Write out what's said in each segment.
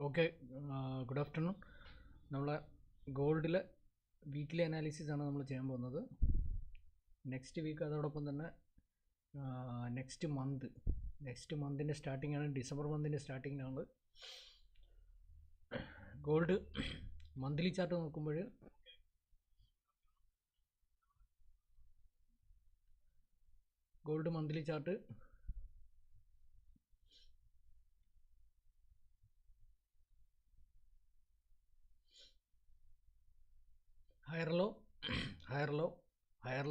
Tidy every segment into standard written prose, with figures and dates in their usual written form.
Okay, good afternoon. നമ്മളെ ഗോൾഡിലെ weekly analysis ആണ് നമ്മൾ ചെയ്യാൻ പോകുന്നത്. നെക്സ്റ്റ് വീക്ക് അതോടൊപ്പം തന്നെ നെക്സ്റ്റ് മന്തിൻ്റെ സ്റ്റാർട്ടിംഗ് ആണ്, ഡിസംബർ മന്തിൻ്റെ സ്റ്റാർട്ടിങ്ങിനാണ്. ഗോൾഡ് മന്ത്ലി ചാർട്ട് നോക്കുമ്പോൾ gold monthly chart higher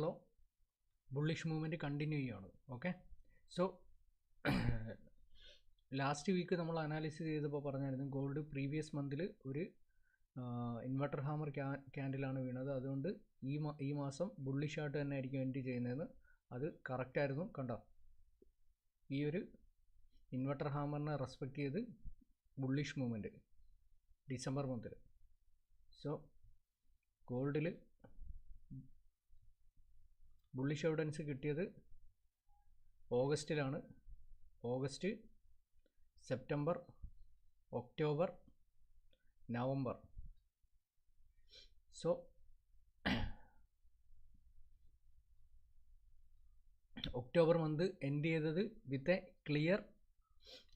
low bullish movement continue ചെയ്യുകയാണ്. ഓക്കെ, സോ ലാസ്റ്റ് വീക്ക് നമ്മൾ അനാലിസിസ് ചെയ്തപ്പോൾ പറഞ്ഞായിരുന്നു ഗോൾഡ് പ്രീവിയസ് മന്തിൽ ഒരു ഇൻവെർട്ടർ ഹാമർ ക്യാൻഡിലാണ് വീണത്. അതുകൊണ്ട് ഈ മാസം ബുള്ളിഷായിട്ട് തന്നെ ആയിരിക്കും എൻഡ് ചെയ്യുന്നതെന്ന്. അത് കറക്റ്റായിരുന്നു. കണ്ടോ, ഈ ഒരു ഇൻവെർട്ടർ ഹാമറിനെ റെസ്പെക്റ്റ് ചെയ്ത് ബുള്ളിഷ് മൂവ്മെൻറ്റ് ഡിസംബർ മന്തിൽ. സോ ഗോൾഡിൽ ബുള്ളിഷ് എവിഡൻസ് കിട്ടിയത് ഓഗസ്റ്റിലാണ്. August, September, October, November. So October month end ചെയ്തത് with a clear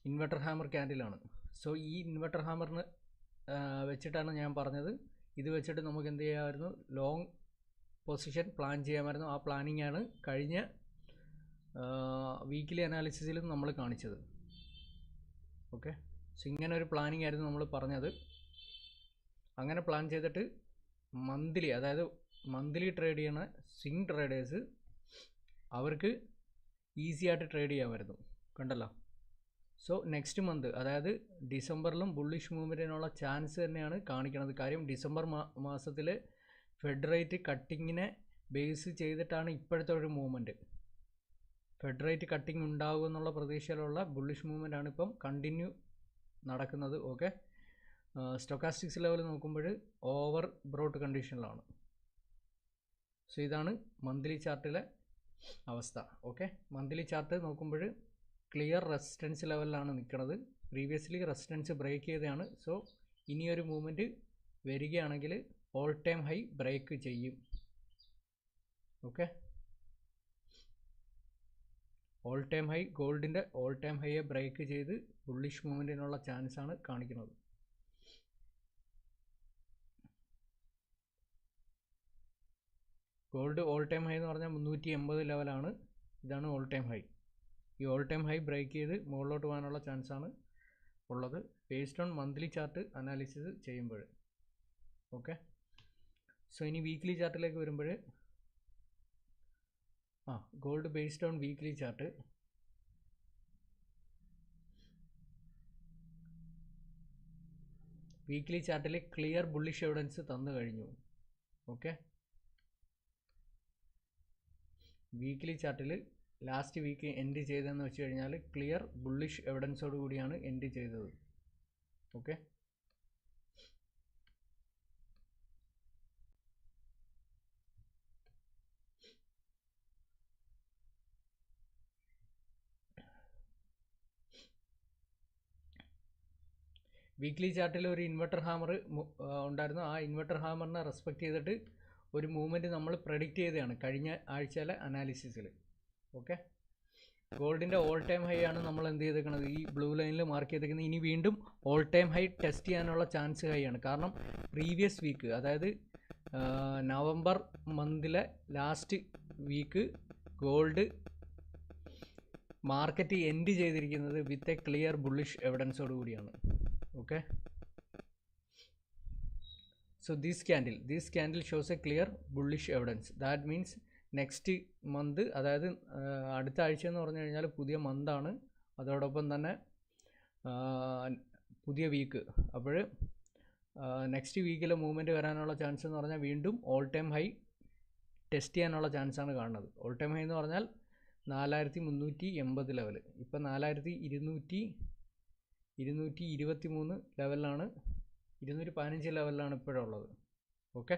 inverter hammer ക്യാൻഡിലാണ്. സോ ഈ ഇൻവെർട്ടർ ഹാമറിന് വെച്ചിട്ടാണ് ഞാൻ പറഞ്ഞത്, ഇത് വെച്ചിട്ട് നമുക്ക് എന്ത് ചെയ്യാമായിരുന്നു, ലോങ് പൊസിഷൻ പ്ലാൻ ചെയ്യാമായിരുന്നു. ആ പ്ലാനിങ് ആണ് കഴിഞ്ഞ വീക്കിലി അനാലിസിസിലും നമ്മൾ കാണിച്ചത്. ഓക്കെ, സോ ഇങ്ങനെ ഒരു പ്ലാനിങ് ആയിരുന്നു നമ്മൾ പറഞ്ഞത്. അങ്ങനെ പ്ലാൻ ചെയ്തിട്ട് അതായത് മന്ത്ലി ട്രേഡ് ചെയ്യുന്ന സ്വിംഗ് ട്രേഡേഴ്സ് അവർക്ക് ഈസി ആയിട്ട് ട്രേഡ് ചെയ്യാമായിരുന്നു. കണ്ടല്ലോ. സോ നെക്സ്റ്റ് മന്ത്, അതായത് ഡിസംബറിലും ബുള്ളിഷ് മൂവ്മെൻറ്റിനുള്ള ചാൻസ് തന്നെയാണ് കാണിക്കുന്നത്. കാര്യം ഡിസംബർ മാസത്തിൽ ഫെഡ് റേറ്റ് കട്ടിങ്ങിനെ ബേസ് ചെയ്തിട്ടാണ് ഇപ്പോഴത്തെ ഒരു മൂവ്മെൻറ്റ്. ഫെഡ് റേറ്റ് കട്ടിങ് ഉണ്ടാകും എന്നുള്ള പ്രതീക്ഷയിലുള്ള ബുള്ളിഷ് മൂവ്മെൻ്റ് ആണ് ഇപ്പം കണ്ടിന്യൂ നടക്കുന്നത്. ഓക്കെ, സ്റ്റൊക്കാസ്റ്റിക്സ് ലെവൽ നോക്കുമ്പോൾ ഓവർ ബ്രോട്ട് കണ്ടീഷനിലാണ്. സോ ഇതാണ് മന്ത്ലി ചാർട്ടിലെ അവസ്ഥ. ഓക്കെ, മന്ത്ലി ചാർട്ട് നോക്കുമ്പോൾ ക്ലിയർ റെസിസ്റ്റൻസ് ലെവലിലാണ് നിൽക്കുന്നത്. പ്രീവിയസ്ലി റെസിസ്റ്റൻസ് ബ്രേക്ക് ചെയ്തതാണ്. സോ ഇനിയൊരു മൂവ്മെൻറ്റ് വരികയാണെങ്കിൽ ഓൾ ടൈം ഹൈ ബ്രേക്ക് ചെയ്യും. ഓക്കെ, ഓൾ ടൈം ഹൈ, ഗോൾഡിൻ്റെ ഓൾ ടൈം ഹൈയെ ബ്രേക്ക് ചെയ്ത് ബുള്ളിഷ് മൂവ്മെൻറ്റിനുള്ള ചാൻസാണ് കാണിക്കുന്നത്. ഗോൾഡ് ഓൾ ടൈം ഹൈ എന്ന് പറഞ്ഞാൽ 380 ലെവലാണ്. ഇതാണ് ഓൾ ടൈം ഹൈ. ഈ ഓൾ ടൈം ഹൈ ബ്രേക്ക് ചെയ്ത് മുകളിലോട്ട് പോകാനുള്ള ചാൻസാണ് ഉള്ളത് based on monthly chart analysis ചെയ്യുമ്പോൾ. ഓക്കെ, സോ ഇനി വീക്ക്ലി ചാർട്ടിലേക്ക് വരുമ്പോൾ gold based on weekly chart. Weekly ചാർട്ടിൽ ക്ലിയർ ബുള്ളിഷ് എവിഡൻസ് തന്നു കഴിഞ്ഞു. ഓക്കെ, വീക്ക്ലി ചാർട്ടിൽ ലാസ്റ്റ് വീക്ക് എൻഡ് ചെയ്തതെന്ന് വെച്ച് കഴിഞ്ഞാൽ ക്ലിയർ ബുള്ളിഷ് എവിഡൻസോട് കൂടിയാണ് എൻഡ് ചെയ്തത്. ഓക്കെ, വീക്ക്ലി ചാർട്ടിൽ ഒരു ഇൻവെർട്ടർ ഹാമർ ഉണ്ടായിരുന്നു. ആ ഇൻവെർട്ടർ ഹാമറിനെ റെസ്പെക്റ്റ് ചെയ്തിട്ട് ഒരു മൂവ്മെൻറ്റ് നമ്മൾ പ്രെഡിക്റ്റ് ചെയ്തതാണ് കഴിഞ്ഞ ആഴ്ചയിലെ അനാലിസിസിൽ. ഓക്കെ, ഗോൾഡിൻ്റെ ഓൾ ടൈം ഹൈ ആണ് നമ്മൾ എന്ത് ചെയ്തേക്കുന്നത്, ഈ ബ്ലൂ ലൈനിൽ മാർക്ക് ചെയ്തേക്കുന്നത്. ഇനി വീണ്ടും ഓൾ ടൈം ഹൈ ടെസ്റ്റ് ചെയ്യാനുള്ള ചാൻസ് ഹൈ ആണ്. കാരണം പ്രീവിയസ് വീക്ക്, അതായത് നവംബർ മന്തിലെ last week gold market end ചെയ്തിരിക്കുന്നത് വിത്ത് എ ക്ലിയർ ബുള്ളിഷ് എവിഡൻസോട് കൂടിയാണ്. Okay, so this candle shows a clear bullish evidence. That means next month, അതായത് അടുത്ത ആഴ്ച എന്ന് പറഞ്ഞു കഴിഞ്ഞാൽ പുതിയ മന്താണ്, അതോടൊപ്പം തന്നെ പുതിയ വീക്ക്. അപ്പോൾ നെക്സ്റ്റ് വീക്കിലെ മൂവ്മെൻറ്റ് വരാനുള്ള ചാൻസ് എന്ന് പറഞ്ഞാൽ വീണ്ടും ഓൾ ടൈം ഹൈ ടെസ്റ്റ് ചെയ്യാനുള്ള ചാൻസാണ് കാണുന്നത്. ഓൾ ടൈം ഹൈ എന്ന് പറഞ്ഞാൽ 4380 ലെവൽ. ഇപ്പം 4223 ലെവലിലാണ്, 215 ലെവലിലാണ് ഇപ്പോഴുള്ളത്. ഓക്കെ,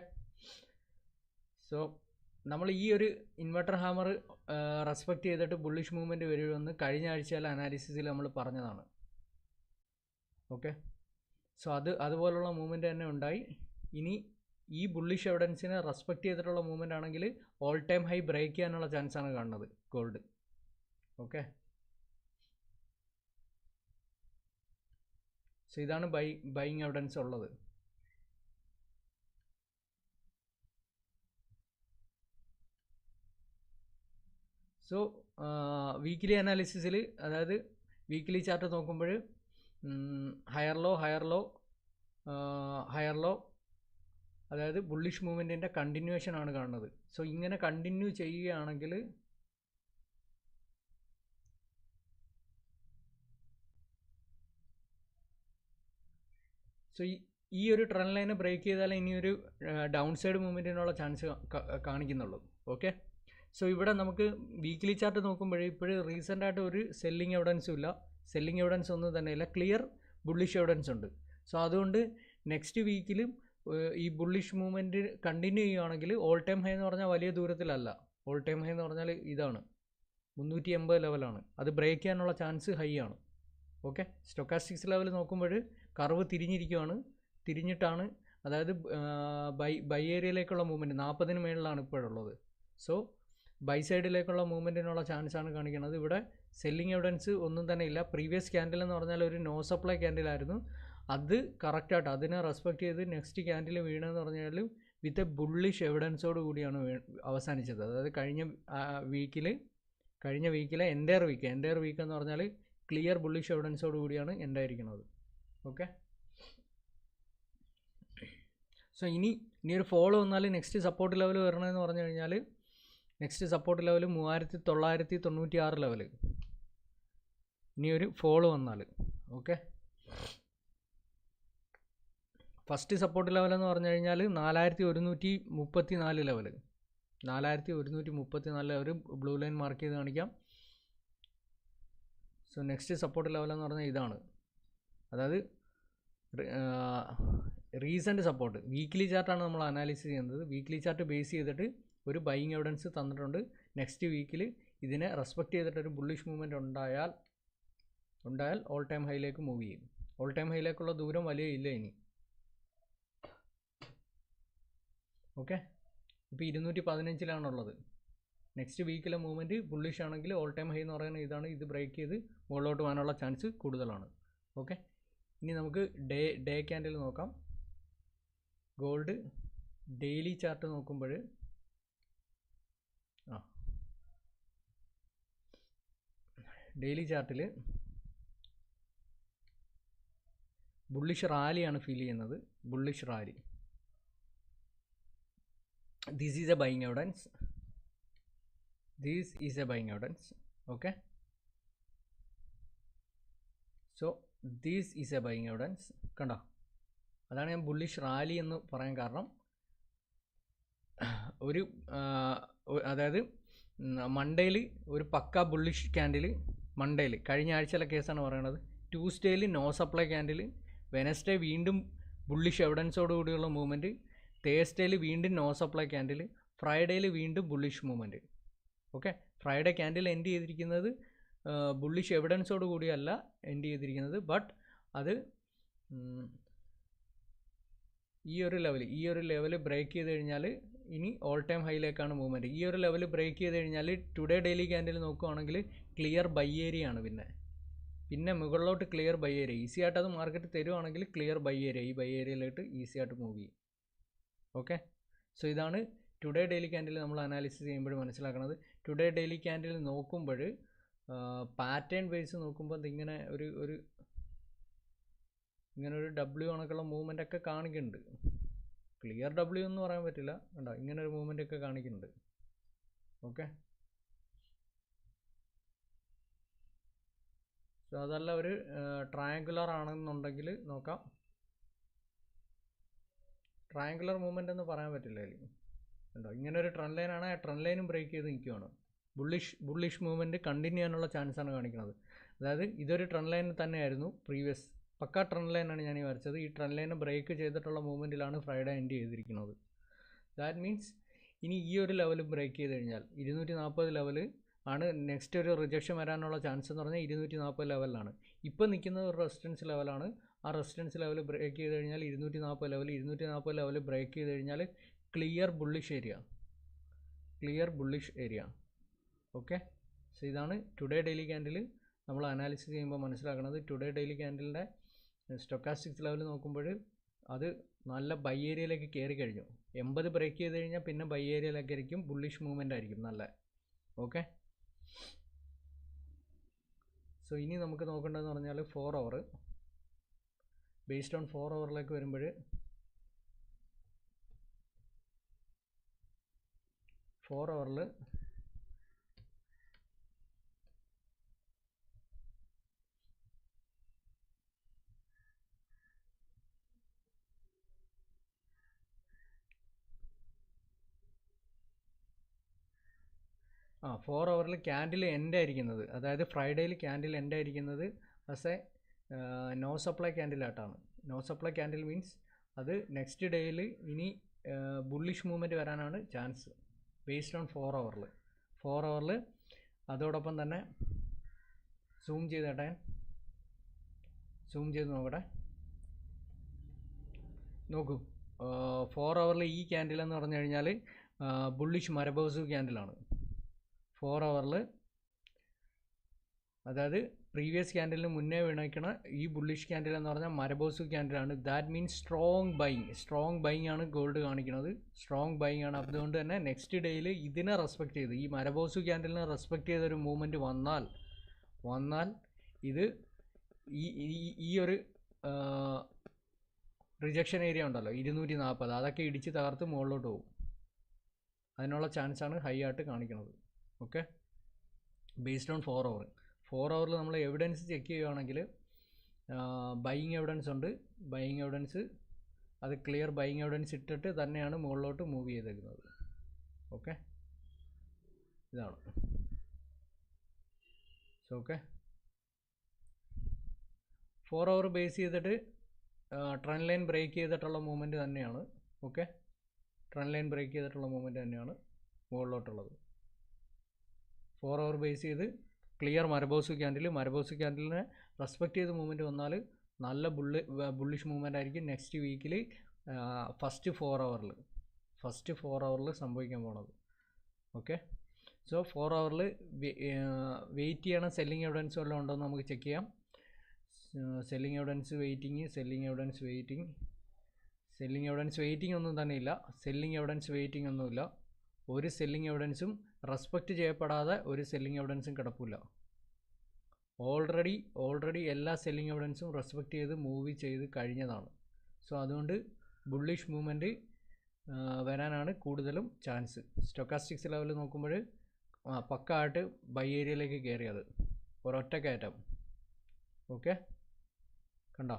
സോ നമ്മൾ ഈ ഒരു ഇൻവെർട്ടർ ഹാമർ റെസ്പെക്റ്റ് ചെയ്തിട്ട് ബുള്ളിഷ് മൂവ്മെൻറ്റ് വരുമെന്ന് കഴിഞ്ഞ ആഴ്ചയിലെ അനാലിസിസിൽ നമ്മൾ പറഞ്ഞതാണ്. ഓക്കെ, സോ അതുപോലുള്ള മൂവ്മെൻറ്റ് തന്നെ ഉണ്ടായി. ഇനി ഈ ബുള്ളിഷ് എവിഡൻസിനെ റെസ്പെക്റ്റ് ചെയ്തിട്ടുള്ള മൂവ്മെൻ്റ് ആണെങ്കിൽ ഓൾ ടൈം ഹൈ ബ്രേക്ക് ചെയ്യാനുള്ള ചാൻസാണ് കാണുന്നത് ഗോൾഡ്. ഓക്കെ, സോ ഇതാണ് ബൈയിങ് എവിഡൻസ് ഉള്ളത്. സോ വീക്കിലി അനാലിസിസിൽ, അതായത് വീക്കിലി ചാർട്ട് നോക്കുമ്പോൾ ഹയർ ലോ അതായത് ബുള്ളിഷ് മൂവ്മെൻറ്റിൻ്റെ കണ്ടിന്യൂവേഷൻ ആണ് കാണുന്നത്. സോ ഇങ്ങനെ കണ്ടിന്യൂ ചെയ്യുകയാണെങ്കിൽ സോ ഈ ഒരു ട്രെൻഡ് ലൈനെ ബ്രേക്ക് ചെയ്താലേ ഇനിയൊരു ഡൗൺ സൈഡ് മൂവ്മെൻറ്റിനുള്ള ചാൻസ് കാണിക്കുന്നുള്ളൂ. ഓക്കെ, സോ ഇവിടെ നമുക്ക് വീക്കിലി ചാർട്ട് നോക്കുമ്പോൾ ഇപ്പോഴും റീസെൻ്റായിട്ട് ഒരു സെല്ലിംഗ് എവിഡൻസും ഇല്ല, സെല്ലിംഗ് എവിഡൻസ് ഒന്നും തന്നെയില്ല, ക്ലിയർ ബുള്ളിഷ് എവിഡൻസ് ഉണ്ട്. സോ അതുകൊണ്ട് നെക്സ്റ്റ് വീക്കിലും ഈ ബുള്ളിഷ് മൂവ്മെൻറ്റ് കണ്ടിന്യൂ ചെയ്യുകയാണെങ്കിൽ ഓൾ ടൈം ഹൈ എന്ന് പറഞ്ഞാൽ വലിയ ദൂരത്തിലല്ല. ഓൾ ടൈം ഹൈ എന്ന് പറഞ്ഞാൽ ഇതാണ് 380 ലെവലാണ്. അത് ബ്രേക്ക് ചെയ്യാനുള്ള ചാൻസ് ഹൈ ആണ്. ഓക്കെ, സ്റ്റൊക്കാസ്റ്റിക്സ് ലെവൽ നോക്കുമ്പോൾ കർവ് തിരിഞ്ഞിട്ടാണ്, അതായത് ബൈ ഏരിയയിലേക്കുള്ള മൂവ്മെൻറ്റ് 40-ന് മേളിലാണ് ഇപ്പോഴുള്ളത്. സോ ബൈ സൈഡിലേക്കുള്ള മൂവ്മെൻറ്റിനുള്ള ചാൻസാണ് കാണിക്കുന്നത്. ഇവിടെ സെല്ലിംഗ് എവിഡൻസ് ഒന്നും തന്നെ ഇല്ല. പ്രീവിയസ് ക്യാൻഡിൽ എന്ന് പറഞ്ഞാൽ ഒരു നോ സപ്ലൈ ക്യാൻഡിലായിരുന്നു. അത് കറക്റ്റായിട്ട് അതിനെ റെസ്പെക്റ്റ് ചെയ്ത് നെക്സ്റ്റ് ക്യാൻഡിൽ വീണെന്ന് പറഞ്ഞാൽ വിത്ത് എ ബുള്ളിഷ് എവിഡൻസോട് കൂടിയാണ് അവസാനിച്ചത്. അതായത് കഴിഞ്ഞ വീക്കിലെ എൻ്റയർ വീക്ക് എന്ന് പറഞ്ഞാൽ ക്ലിയർ ബുള്ളിഷ് എവിഡൻസോട് കൂടിയാണ് എൻഡായിരിക്കുന്നത്. ഓക്കെ, സോ ഇനി ഒരു ഫോളോ വന്നാൽ നെക്സ്റ്റ് സപ്പോർട്ട് ലെവൽ വരണമെന്ന് പറഞ്ഞു കഴിഞ്ഞാൽ നെക്സ്റ്റ് സപ്പോർട്ട് ലെവൽ 3996 ലെവൽ. ഇനി ഒരു ഫോളോ വന്നാൽ ഓക്കെ, ഫസ്റ്റ് സപ്പോർട്ട് ലെവൽ എന്ന് പറഞ്ഞു കഴിഞ്ഞാൽ 4134 level. 4134 level blue line mark ചെയ്ത് കാണിക്കാം. സോ നെക്സ്റ്റ് സപ്പോർട്ട് ലെവൽ എന്ന് പറഞ്ഞാൽ ഇതാണ്. അതായത് റീസെൻറ്റ് സപ്പോർട്ട് വീക്കിലി ചാർട്ടാണ് നമ്മൾ അനാലിസിസ് ചെയ്യുന്നത്. വീക്കിലി ചാർട്ട് ബേസ് ചെയ്തിട്ട് ഒരു ബൈയിങ് എവിഡൻസ് തന്നിട്ടുണ്ട്. നെക്സ്റ്റ് വീക്കിൽ ഇതിനെ റെസ്പെക്റ്റ് ചെയ്തിട്ടൊരു ബുള്ളിഷ് മൂവ്മെൻറ്റ് ഉണ്ടായാൽ ഓൾ ടൈം ഹൈയിലേക്ക് മൂവ് ചെയ്യും. ഓൾ ടൈം ഹൈയിലേക്കുള്ള ദൂരം വലിയ ഇല്ല ഇനി. ഓക്കെ, ഇപ്പോൾ 215-ലാണുള്ളത്. നെക്സ്റ്റ് വീക്കിലെ മൂവ്മെൻറ്റ് ബുള്ളിഷ് ആണെങ്കിൽ ഓൾ ടൈം ഹൈ എന്ന് പറയുന്നത് ഇതാണ്. ഇത് ബ്രേക്ക് ചെയ്ത് മുകളിലോട്ട് പോകാനുള്ള ചാൻസ് കൂടുതലാണ്. ഓക്കെ, ഇനി നമുക്ക് ഡേ ക്യാൻഡിൽ നോക്കാം. ഗോൾഡ് ഡെയിലി ചാർട്ട് നോക്കുമ്പോൾ ഡെയിലി ചാർട്ടിൽ ബുള്ളിഷ് റാലിയാണ് ഫീൽ ചെയ്യുന്നത്. Bullish rally. This is a buying evidence. Okay, so this is a buying evidence. കണ്ടോ, അതാണ് ഞാൻ ബുള്ളിഷ് റാലി എന്ന് പറയാൻ കാരണം. അതായത് മൺഡേയിൽ ഒരു പക്ക ബുള്ളിഷ് ക്യാൻഡിൽ, മൺഡേയിൽ കഴിഞ്ഞ ആഴ്ചയിലെ കേസാണ് പറയണത്. ട്യൂസ്ഡേയിൽ നോ സപ്ലൈ ക്യാൻഡിൽ, വെനസ്ഡേ വീണ്ടും ബുള്ളിഷ് എവിഡൻസോട് കൂടിയുള്ള മൂവ്മെൻറ്റ്, തേഴ്സ്ഡേയിൽ വീണ്ടും നോ സപ്ലൈ ക്യാൻഡിൽ, ഫ്രൈഡേയിൽ വീണ്ടും bullish movement. Okay, Friday candle end ചെയ്തിരിക്കുന്നത് ബുള്ളിഷ് എവിഡൻസോട് കൂടിയല്ല എൻഡ് ചെയ്തിരിക്കുന്നത്, ബട്ട് അത് ഈ ഒരു ലെവൽ ബ്രേക്ക് ചെയ്ത് കഴിഞ്ഞാൽ ഇനി ഓൾ ടൈം ഹൈയിലേക്കാണ് മൂവ്മെൻറ്റ്. ഈ ഒരു ലെവൽ ബ്രേക്ക് ചെയ്ത് കഴിഞ്ഞാൽ ടുഡേ ഡെയിലി ക്യാൻഡിൽ നോക്കുകയാണെങ്കിൽ ക്ലിയർ ബൈ ഏരിയ ആണ്. പിന്നെ മുകളിലോട്ട് ക്ലിയർ ബൈ ഏരിയ ഈസി ആയിട്ട് അത് മാർക്കറ്റ് തരുവാണെങ്കിൽ ക്ലിയർ ബൈ ഏരിയ, ഈ ബൈ ഏരിയയിലോട്ട് ഈസി ആയിട്ട് മൂവ് ചെയ്യും. ഓക്കെ, സോ ഇതാണ് ടുഡേ ഡെയിലി ക്യാൻഡിൽ നമ്മൾ അനാലിസിസ് ചെയ്യുമ്പോൾ മനസ്സിലാക്കുന്നത്. ടുഡേ ഡെയിലി ക്യാൻഡിൽ നോക്കുമ്പോൾ പാറ്റേൺ ബേസ് നോക്കുമ്പോൾ ഇങ്ങനെ ഒരു ഡബ്ല്യു കണക്കുള്ള മൂവ്മെൻ്റ് ഒക്കെ കാണിക്കുന്നുണ്ട്. ക്ലിയർ ഡബ്ല്യു എന്ന് പറയാൻ പറ്റില്ല, കണ്ടോ, ഇങ്ങനെ ഒരു മൂവ്മെൻ്റ് ഒക്കെ കാണിക്കുന്നുണ്ട്. ഓക്കെ, സോ അതല്ല ഒരു ട്രയാങ്കുലർ ആണെന്നുണ്ടെങ്കിൽ നോക്കാം. ട്രയാങ്കുലർ മൂവ്മെൻ്റ് എന്ന് പറയാൻ പറ്റില്ല അതിൽ, കണ്ടോ, ഇങ്ങനെ ഒരു ട്രെൻഡ് ലൈനാണ്. ആ ട്രെൻഡ് ലൈനും ബ്രേക്ക് ചെയ്ത് നിൽക്കുകയാണ്. ബുള്ളിഷ് മൂവ്മെൻറ്റ് കണ്ടിന്യൂ ചെയ്യാനുള്ള ചാൻസാണ് കാണിക്കുന്നത്. അതായത് ഇതൊരു ട്രെൻഡ് ലൈൻ തന്നെയായിരുന്നു പ്രീവിയസ്, പക്ക ട്രെൻഡ് ലൈനാണ് ഞാൻ ഈ വരച്ചത്. ഈ ട്രെൻഡ് ലൈനെ ബ്രേക്ക് ചെയ്തിട്ടുള്ള മൂവ്മെൻറ്റിലാണ് ഫ്രൈഡേ എൻഡ് ചെയ്തിരിക്കുന്നത്. ദാറ്റ് മീൻസ് ഇനി ഈ ഒരു ലെവൽ ബ്രേക്ക് ചെയ്ത് കഴിഞ്ഞാൽ 240 ലെവൽ ആണ് നെക്സ്റ്റ് ഒരു റിജക്ഷൻ വരാനുള്ള ചാൻസ് എന്ന് പറഞ്ഞാൽ 240 ലെവലിലാണ്. ഇപ്പോൾ നിൽക്കുന്ന ഒരു റെസിസ്റ്റൻസ് ലെവലാണ്. ആ റെസിസ്റ്റൻസ് ലെവൽ ബ്രേക്ക് ചെയ്ത് കഴിഞ്ഞാൽ 240 ലെവൽ ബ്രേക്ക് ചെയ്ത് കഴിഞ്ഞാൽ clear bullish area. Okay, so ഇതാണ് ടുഡേ ഡെയിലി ക്യാൻഡിൽ നമ്മൾ അനാലിസിസ് ചെയ്യുമ്പോൾ മനസ്സിലാക്കുന്നത്. ടുഡേ ഡെയിലി ക്യാൻഡിലിൻ്റെ സ്റ്റൊക്കാസ്റ്റിക്സ് ലെവൽ നോക്കുമ്പോൾ അത് നല്ല ബൈ ഏരിയയിലേക്ക് കയറി കഴിഞ്ഞു. 80 ബ്രേക്ക് ചെയ്ത് കഴിഞ്ഞാൽ പിന്നെ ബൈ ഏരിയയിലേക്ക് ആയിരിക്കും, ബുള്ളിഷ് മൂവ്മെൻ്റ് ആയിരിക്കും നല്ല. ഓക്കെ, സോ ഇനി നമുക്ക് നോക്കേണ്ടതെന്ന് പറഞ്ഞാൽ 4 അവർ. ബേസ്ഡ് ഓൺ 4 അവറിലേക്ക് വരുമ്പോൾ 4 അവറിൽ ക്യാൻഡിൽ എൻഡ് ആയിരിക്കുന്നത്, അതായത് ഫ്രൈഡേയിൽ ക്യാൻഡിൽ എൻഡ് ആയിരിക്കുന്നത് ആസ് എ നോ സപ്ലൈ ക്യാൻഡിലായിട്ടാണ്. നോ സപ്ലൈ ക്യാൻഡിൽ മീൻസ് അത് നെക്സ്റ്റ് ഡേയിൽ ഇനി ബുള്ളിഷ് മൂവ്മെൻറ്റ് വരാനാണ് ചാൻസ് ബേസ്ഡ് ഓൺ 4 അവറിൽ. അതോടൊപ്പം തന്നെ സൂം ചെയ്ത് നോക്കട്ടെ. നോക്കൂ, 4 അവറിൽ ഈ ക്യാൻഡിൽ എന്ന് പറഞ്ഞു കഴിഞ്ഞാൽ ബുള്ളിഷ് മരബോസു ക്യാൻഡിലാണ്. 4 അവറിൽ, അതായത് പ്രീവിയസ് ക്യാൻഡിലിന് മുന്നേ വീണിരിക്കണ ഈ ബുള്ളിഷ് ക്യാൻഡിൽ എന്ന് പറഞ്ഞാൽ മരബോസു ക്യാൻഡിലാണ്. ദാറ്റ് മീൻസ് സ്ട്രോങ് ബൈങ് ആണ് ഗോൾഡ് കാണിക്കുന്നത്, സ്ട്രോങ് ബൈങ് ആണ്. അതുകൊണ്ട് തന്നെ നെക്സ്റ്റ് ഡേയിൽ ഇതിനെ റെസ്പെക്റ്റ് ചെയ്ത്, ഈ മരബോസു ക്യാൻഡിലിനെ റെസ്പെക്റ്റ് ചെയ്തൊരു മൂവ്മെൻറ്റ് വന്നാൽ ഇത് ഈ ഒരു റിജക്ഷൻ ഏരിയ ഉണ്ടല്ലോ 240, അതൊക്കെ ഇടിച്ച് തകർത്ത് മുകളിലോട്ട് പോകും. അതിനുള്ള ചാൻസാണ് ഹൈ ആയിട്ട് കാണിക്കുന്നത്. ഓക്കെ, ബേസ്ഡ് ഓൺ 4 അവർ. 4 അവറിൽ നമ്മൾ എവിഡൻസ് ചെക്ക് ചെയ്യുകയാണെങ്കിൽ ബൈയിങ് എവിഡൻസ് ഉണ്ട്. ബൈയിങ് എവിഡൻസ് അത് ക്ലിയർ ബൈയിങ് എവിഡൻസ് ഇട്ടിട്ട് തന്നെയാണ് മുകളിലോട്ട് മൂവ് ചെയ്തേക്കുന്നത്. ഓക്കെ, ഇതാണ്. സോ ഓക്കെ, 4 അവർ ബേസ് ചെയ്തിട്ട് ട്രെൻഡ് ലൈൻ ബ്രേക്ക് ചെയ്തിട്ടുള്ള മൂവ്മെൻറ്റ് തന്നെയാണ്. ഓക്കെ, ട്രെൻഡ് ലൈൻ ബ്രേക്ക് ചെയ്തിട്ടുള്ള മൂവ്മെൻറ്റ് തന്നെയാണ് മുകളിലോട്ടുള്ളത്. 4 അവർ ബേസ് ചെയ്ത് ക്ലിയർ മരബോസു ക്യാൻഡിലിനെ റെസ്പെക്റ്റ് ചെയ്ത് മൂവ്മെൻറ്റ് വന്നാൽ നല്ല ബുള്ളിഷ് മൂവ്മെൻ്റ് ആയിരിക്കും നെക്സ്റ്റ് വീക്കിൽ ഫസ്റ്റ് 4 അവറിൽ സംഭവിക്കാൻ പോണത്. ഓക്കെ, സോ 4 അവറിൽ വെയിറ്റ് ചെയ്യണ സെല്ലിംഗ് എവിഡൻസ് വല്ലതും ഉണ്ടോ എന്ന് നമുക്ക് ചെക്ക് ചെയ്യാം. സെല്ലിംഗ് എവിഡൻസ് വെയിറ്റിംഗ് ഒന്നും തന്നെ ഇല്ല. ഒന്നുമില്ല. ഒരു സെല്ലിംഗ് എവിഡൻസും റെസ്പെക്റ്റ് ചെയ്യപ്പെടാതെ ഒരു സെല്ലിംഗ് എവിഡൻസും കിടപ്പില്ല. ഓൾറെഡി എല്ലാ സെല്ലിംഗ് എവിഡൻസും റെസ്പെക്റ്റ് ചെയ്ത് മൂവ് ചെയ്ത് കഴിഞ്ഞതാണ്. സോ അതുകൊണ്ട് ബുള്ളിഷ് മൂവ്മെൻറ്റ് വരാനാണ് കൂടുതലും ചാൻസ്. സ്റ്റൊക്കാസ്റ്റിക്സ് ലെവൽ നോക്കുമ്പോൾ പക്കായിട്ട് ബൈ ഏരിയയിലേക്ക് കയറിയത് ഒരൊറ്റ കയറ്റം. ഓക്കെ, കണ്ടോ?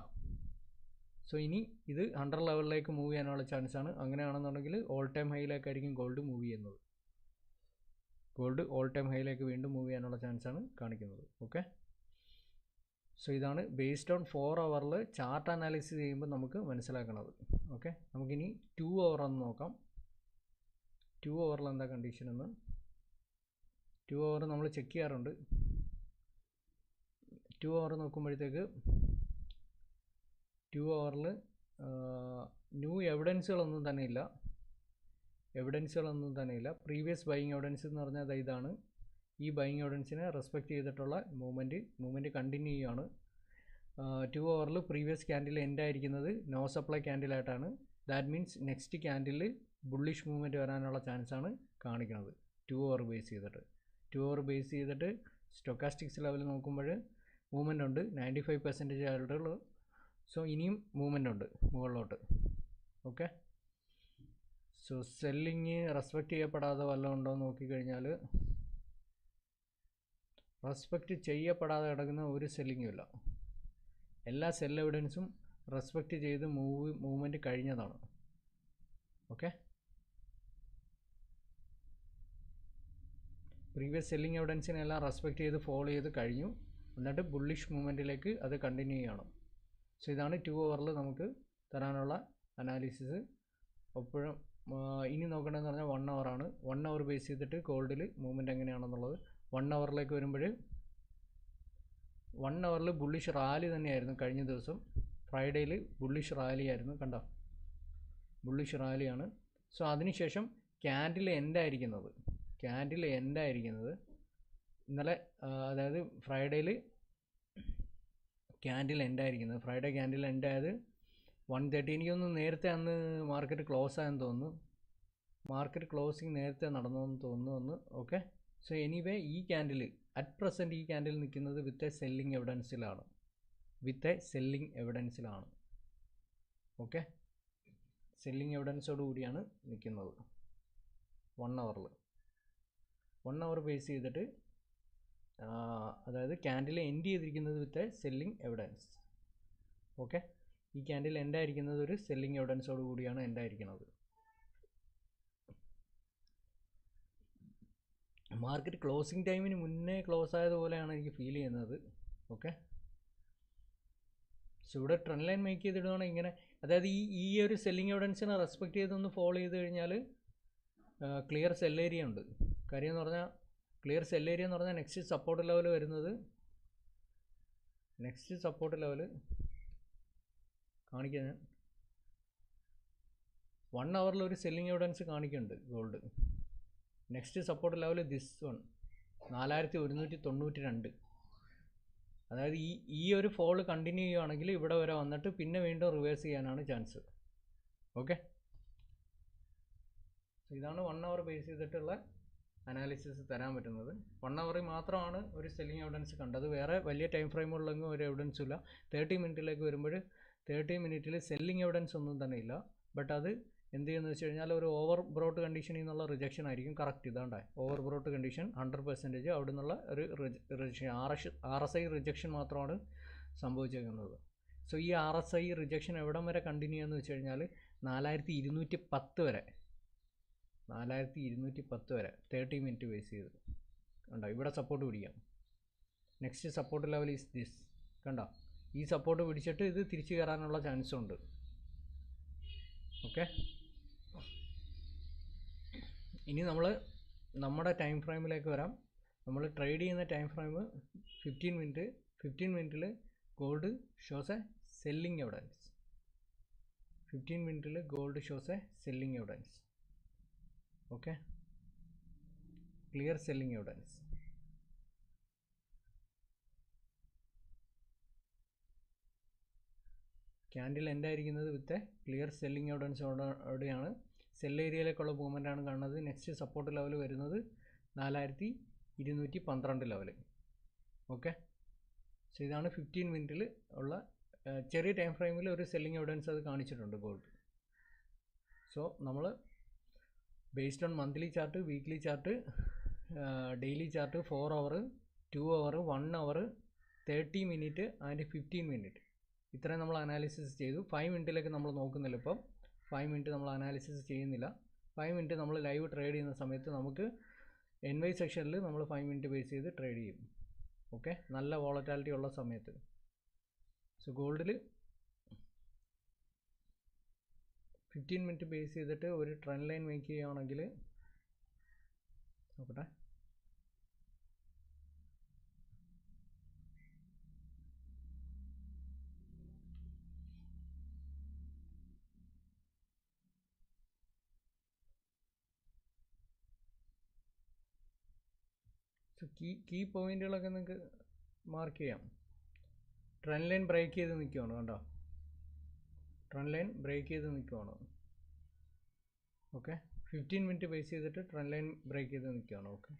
സോ ഇനി ഇത് 100 ലെവലിലേക്ക് മൂവ് ചെയ്യാനുള്ള ചാൻസാണ്. അങ്ങനെയാണെന്നുണ്ടെങ്കിൽ ഓൾ ടൈം ഹൈയിലേക്കായിരിക്കും ഗോൾഡ് മൂവ് ചെയ്യുന്നത്. ഓൾ ടൈം ഹൈയിലേക്ക് വീണ്ടും മൂവ് ചെയ്യാനുള്ള ചാൻസാണ് കാണിക്കുന്നത്. ഓക്കെ, സോ ഇതാണ് ബേസ്ഡ് ഓൺ 4 അവറിൽ ചാർട്ട് അനാലിസിസ് ചെയ്യുമ്പോൾ നമുക്ക് മനസ്സിലാക്കുന്നത്. ഓക്കെ, നമുക്കിനി 2 അവർ ഒന്ന് നോക്കാം. 2 അവറിൽ എന്താ കണ്ടീഷൻ എന്ന്. 2 അവർ നമ്മൾ ചെക്ക് ചെയ്യാറുണ്ട്. 2 അവർ നോക്കുമ്പോഴത്തേക്ക് 2 അവറിൽ ന്യൂ എവിഡൻസുകളൊന്നും തന്നെ ഇല്ല. പ്രീവിയസ് ബൈയിങ് എവിഡൻസ് എന്ന് പറഞ്ഞാൽ ഇതാണ്. ഈ ബൈയിങ് എവിഡൻസിനെ റെസ്പെക്റ്റ് ചെയ്തിട്ടുള്ള മൂവ്മെൻറ്റ് കണ്ടിന്യൂ ചെയ്യുകയാണ്. 2 അവറിൽ പ്രീവിയസ് ക്യാൻഡിൽ എൻഡ് ആയിരിക്കുന്നത് നോ സപ്ലൈ ക്യാൻഡിലായിട്ടാണ്. That means next candle bullish movement വരാനുള്ള ചാൻസാണ് കാണിക്കുന്നത് 2 അവർ ബേസ് ചെയ്തിട്ട് സ്റ്റൊക്കാസ്റ്റിക്സ് ലെവൽ നോക്കുമ്പോൾ മൂവ്മെൻ്റ് ഉണ്ട്. 95% ആയിട്ടുള്ളൂ. സോ ഇനിയും മൂവ്മെൻ്റ് ഉണ്ട് മുകളിലോട്ട്. ഓക്കെ, സോ സെല്ലിങ് റെസ്പെക്റ്റ് ചെയ്യപ്പെടാതെ വല്ലതും ഉണ്ടോ എന്ന് നോക്കിക്കഴിഞ്ഞാൽ റെസ്പെക്റ്റ് ചെയ്യപ്പെടാതെ കിടക്കുന്ന ഒരു സെല്ലിങ്ങും ഇല്ല. എല്ലാ സെൽ എവിഡൻസും റെസ്പെക്റ്റ് ചെയ്ത് മൂവ്മെൻറ്റ് കഴിഞ്ഞതാണ്. ഓക്കെ, പ്രീവിയസ് സെല്ലിംഗ് എവിഡൻസിനെ എല്ലാം റെസ്പെക്റ്റ് ചെയ്ത് ഫോളോ ചെയ്ത് കഴിഞ്ഞു. എന്നിട്ട് ബുള്ളിഷ് മൂവ്മെൻറ്റിലേക്ക് അത് കണ്ടിന്യൂ ചെയ്യണം. സോ ഇതാണ് 2 അവറിൽ നമുക്ക് തരാനുള്ള അനാലിസിസ്. അപ്പോഴും ഇനി നോക്കേണ്ടതെന്ന് പറഞ്ഞാൽ 1 അവറാണ്. 1 അവർ ബേസ് ചെയ്തിട്ട് ഗോൾഡിൽ മൂവ്മെൻറ്റ് എങ്ങനെയാണെന്നുള്ളത്. 1 അവറിലേക്ക് വരുമ്പോൾ 1 അവറിൽ ബുള്ളിഷ് റാലി തന്നെയായിരുന്നു കഴിഞ്ഞ ദിവസം. ഫ്രൈഡേയിൽ ബുള്ളിഷ് റാലി ആയിരുന്നു, കണ്ടോ, ബുള്ളിഷ് റാലിയാണ്. സോ അതിനുശേഷം ക്യാൻഡിൽ എൻഡായിരിക്കുന്നത് ഇന്നലെ, അതായത് ഫ്രൈഡേയിൽ ക്യാൻഡിൽ എൻഡായിരിക്കുന്നത്, ഫ്രൈഡേ ക്യാൻഡിൽ എൻഡായത് 130. എനിക്കൊന്ന് നേരത്തെ അന്ന് മാർക്കറ്റ് ക്ലോസ് ആയെന്ന് തോന്നുന്നു, മാർക്കറ്റ് ക്ലോസിങ് നേരത്തെ നടന്നതെന്ന് തോന്നുന്നു ഒന്ന്. ഓക്കെ, സോ എനിവേ ഈ ക്യാൻഡിൽ അറ്റ് പ്രസൻറ്റ് ഈ ക്യാൻഡിൽ നിൽക്കുന്നത് വിത്ത് എ സെല്ലിംഗ് എവിഡൻസിലാണ്. ഓക്കെ, സെല്ലിംഗ് എവിഡൻസോട് കൂടിയാണ് നിൽക്കുന്നത് 1 hourൽ. 1 hour ബേസ് ചെയ്തിട്ട്, അതായത് ക്യാൻഡിൽ എൻഡ് ചെയ്തിരിക്കുന്നത് with a selling evidence. Okay, ഈ ക്യാൻഡിൽ എൻഡായിരിക്കുന്നത് ഒരു സെല്ലിംഗ് എവിഡൻസോട് കൂടിയാണ് എൻഡായിരിക്കുന്നത്. മാർക്കറ്റ് ക്ലോസിംഗ് ടൈമിന് മുന്നേ ക്ലോസ് ആയതുപോലെയാണ് എനിക്ക് ഫീൽ ചെയ്യുന്നത്. ഓക്കെ, സോ ഇവിടെ ട്രെൻഡ് ലൈൻ മേക്ക് ചെയ്തിടുകയാണ് ഇങ്ങനെ, അതായത് ഈ ഒരു സെല്ലിംഗ് എവിഡൻസിനെ റെസ്പെക്ട് ചെയ്തൊന്ന് ഫോളോ ചെയ്ത് കഴിഞ്ഞാൽ ക്ലിയർ സെൽ ഏരിയ ഉണ്ട്. കാര്യം എന്ന് പറഞ്ഞാൽ ക്ലിയർ സെൽ ഏരിയ എന്ന് പറഞ്ഞാൽ നെക്സ്റ്റ് സപ്പോർട്ട് ലെവൽ വരുന്നത്, നെക്സ്റ്റ് സപ്പോർട്ട് ലെവൽ കാണിക്കാൻ 1 hourൽ ഒരു സെല്ലിംഗ് എവിഡൻസ് കാണിക്കുന്നുണ്ട് gold. Next support level this one 4192. അതായത് ഈ ഒരു ഫോൾ കണ്ടിന്യൂ ചെയ്യുകയാണെങ്കിൽ ഇവിടെ വരെ വന്നിട്ട് പിന്നെ വീണ്ടും റിവേഴ്സ് ചെയ്യാനാണ് ചാൻസ്. ഓക്കെ, ഇതാണ് 1 hour ബേസ് ചെയ്തിട്ടുള്ള അനാലിസിസ് തരാൻ പറ്റുന്നത്. 1 hour മാത്രമാണ് ഒരു സെല്ലിംഗ് എവിഡൻസ് കണ്ടത്, വേറെ വലിയ ടൈം ഫ്രെയിമുകളിലൊന്നും ഒരു എവിഡൻസും ഇല്ല. 30 മിനിറ്റിലേക്ക് വരുമ്പോൾ 30 മിനിറ്റിൽ സെല്ലിംഗ് എവിഡൻസ് ഒന്നും തന്നെ ഇല്ല. ബട്ട് അത് എന്ത് ചെയ്യുന്നത് വെച്ച് കഴിഞ്ഞാൽ ഒരു ഓവർ ബ്രോട്ട് കണ്ടീഷനിൽ നിന്നുള്ള റിജക്ഷൻ ആയിരിക്കും. കറക്റ്റ് ഇതാണ്ടേ ഓവർ ബ്രോട്ട് കണ്ടീഷൻ 100% അവിടെ നിന്നുള്ള ഒരു റിജക്ഷൻ, RSI റിജക്ഷൻ മാത്രമാണ് സംഭവിച്ചേക്കുന്നത്. സോ ഈ RSI റിജക്ഷൻ എവിടം വരെ കണ്ടിന്യൂ ചെയ്യുമെന്ന് വെച്ച് കഴിഞ്ഞാൽ 4210 വരെ, 4210 വരെ 30 മിനിറ്റ് ബേസ് ചെയ്ത് കണ്ടോ. ഇവിടെ സപ്പോർട്ട് പിടിക്കാം. Next support level is this, കണ്ടോ. ഈ സപ്പോർട്ട് പിടിച്ചിട്ട് ഇത് തിരിച്ചു കയറാനുള്ള ചാൻസും ഉണ്ട്. ഓക്കെ, ഇനി നമ്മൾ നമ്മുടെ ടൈം ഫ്രെയിമിലേക്ക് വരാം. നമ്മൾ ട്രേഡ് ചെയ്യുന്ന ടൈം ഫ്രെയിം 15 മിനിറ്റിൽ gold shows a selling evidence. 15 മിനിറ്റിൽ gold shows a selling evidence. Okay, clear selling evidence. Candle എൻഡായിരിക്കുന്നത് വിത്ത് ക്ലിയർ സെല്ലിംഗ് എവിഡൻസോടെയാണ്. സെൽ ഏരിയയിലേക്കുള്ള മൂവ്മെൻ്റ് ആണ് കാണുന്നത്. നെക്സ്റ്റ് സപ്പോർട്ട് ലെവൽ വരുന്നത് 4212 ലെവൽ. ഓക്കെ, സോ ഇതാണ് 15 മിനിറ്റിൽ ഉള്ള ചെറിയ ടൈം ഫ്രെയിമിൽ ഒരു സെല്ലിംഗ് എവിഡൻസ് അത് കാണിച്ചിട്ടുണ്ട് ഗോൾഡ്. സോ നമ്മൾ based on monthly chart, weekly chart, daily chart, 4 hour, 2 hour, 1 hour, 30 minute and 15 minute ഇത്രയും നമ്മൾ അനാലിസിസ് ചെയ്തു. 5 മിനിറ്റിലേക്ക് നമ്മൾ നോക്കുന്നില്ല ഇപ്പം. 5 മിനിറ്റ് നമ്മൾ അനാലിസിസ് ചെയ്യുന്നില്ല. 5 മിനിറ്റ് നമ്മൾ ലൈവ് ട്രേഡ് ചെയ്യുന്ന സമയത്ത് നമുക്ക് NY സെക്ഷനിൽ നമ്മൾ 5 മിനിറ്റ് ബേസ് ചെയ്ത് ട്രേഡ് ചെയ്യും. ഓക്കെ, നല്ല വോളറ്റാലിറ്റി ഉള്ള സമയത്ത്. സോ ഗോൾഡിൽ 15 മിനിറ്റ് ബേസ് ചെയ്തിട്ട് ഒരു ട്രെൻഡ് ലൈൻ മേക്ക് ചെയ്യുകയാണെങ്കിൽ നോക്കട്ടെ. സോ കീ പോയിന്റുകളൊക്കെ നിങ്ങൾക്ക് മാർക്ക് ചെയ്യാം. ട്രെൻഡ് ലൈൻ ബ്രേക്ക് ചെയ്ത് നിൽക്കുകയാണ്, കണ്ടോ. ട്രെൻഡ് ലൈൻ ബ്രേക്ക് ചെയ്ത് നിൽക്കുകയാണ്. ഓക്കെ, 15 മിനിറ്റ് ബേസ് ചെയ്തിട്ട് ട്രെൻഡ് ലൈൻ ബ്രേക്ക് ചെയ്ത് നിൽക്കുകയാണ്. Okay,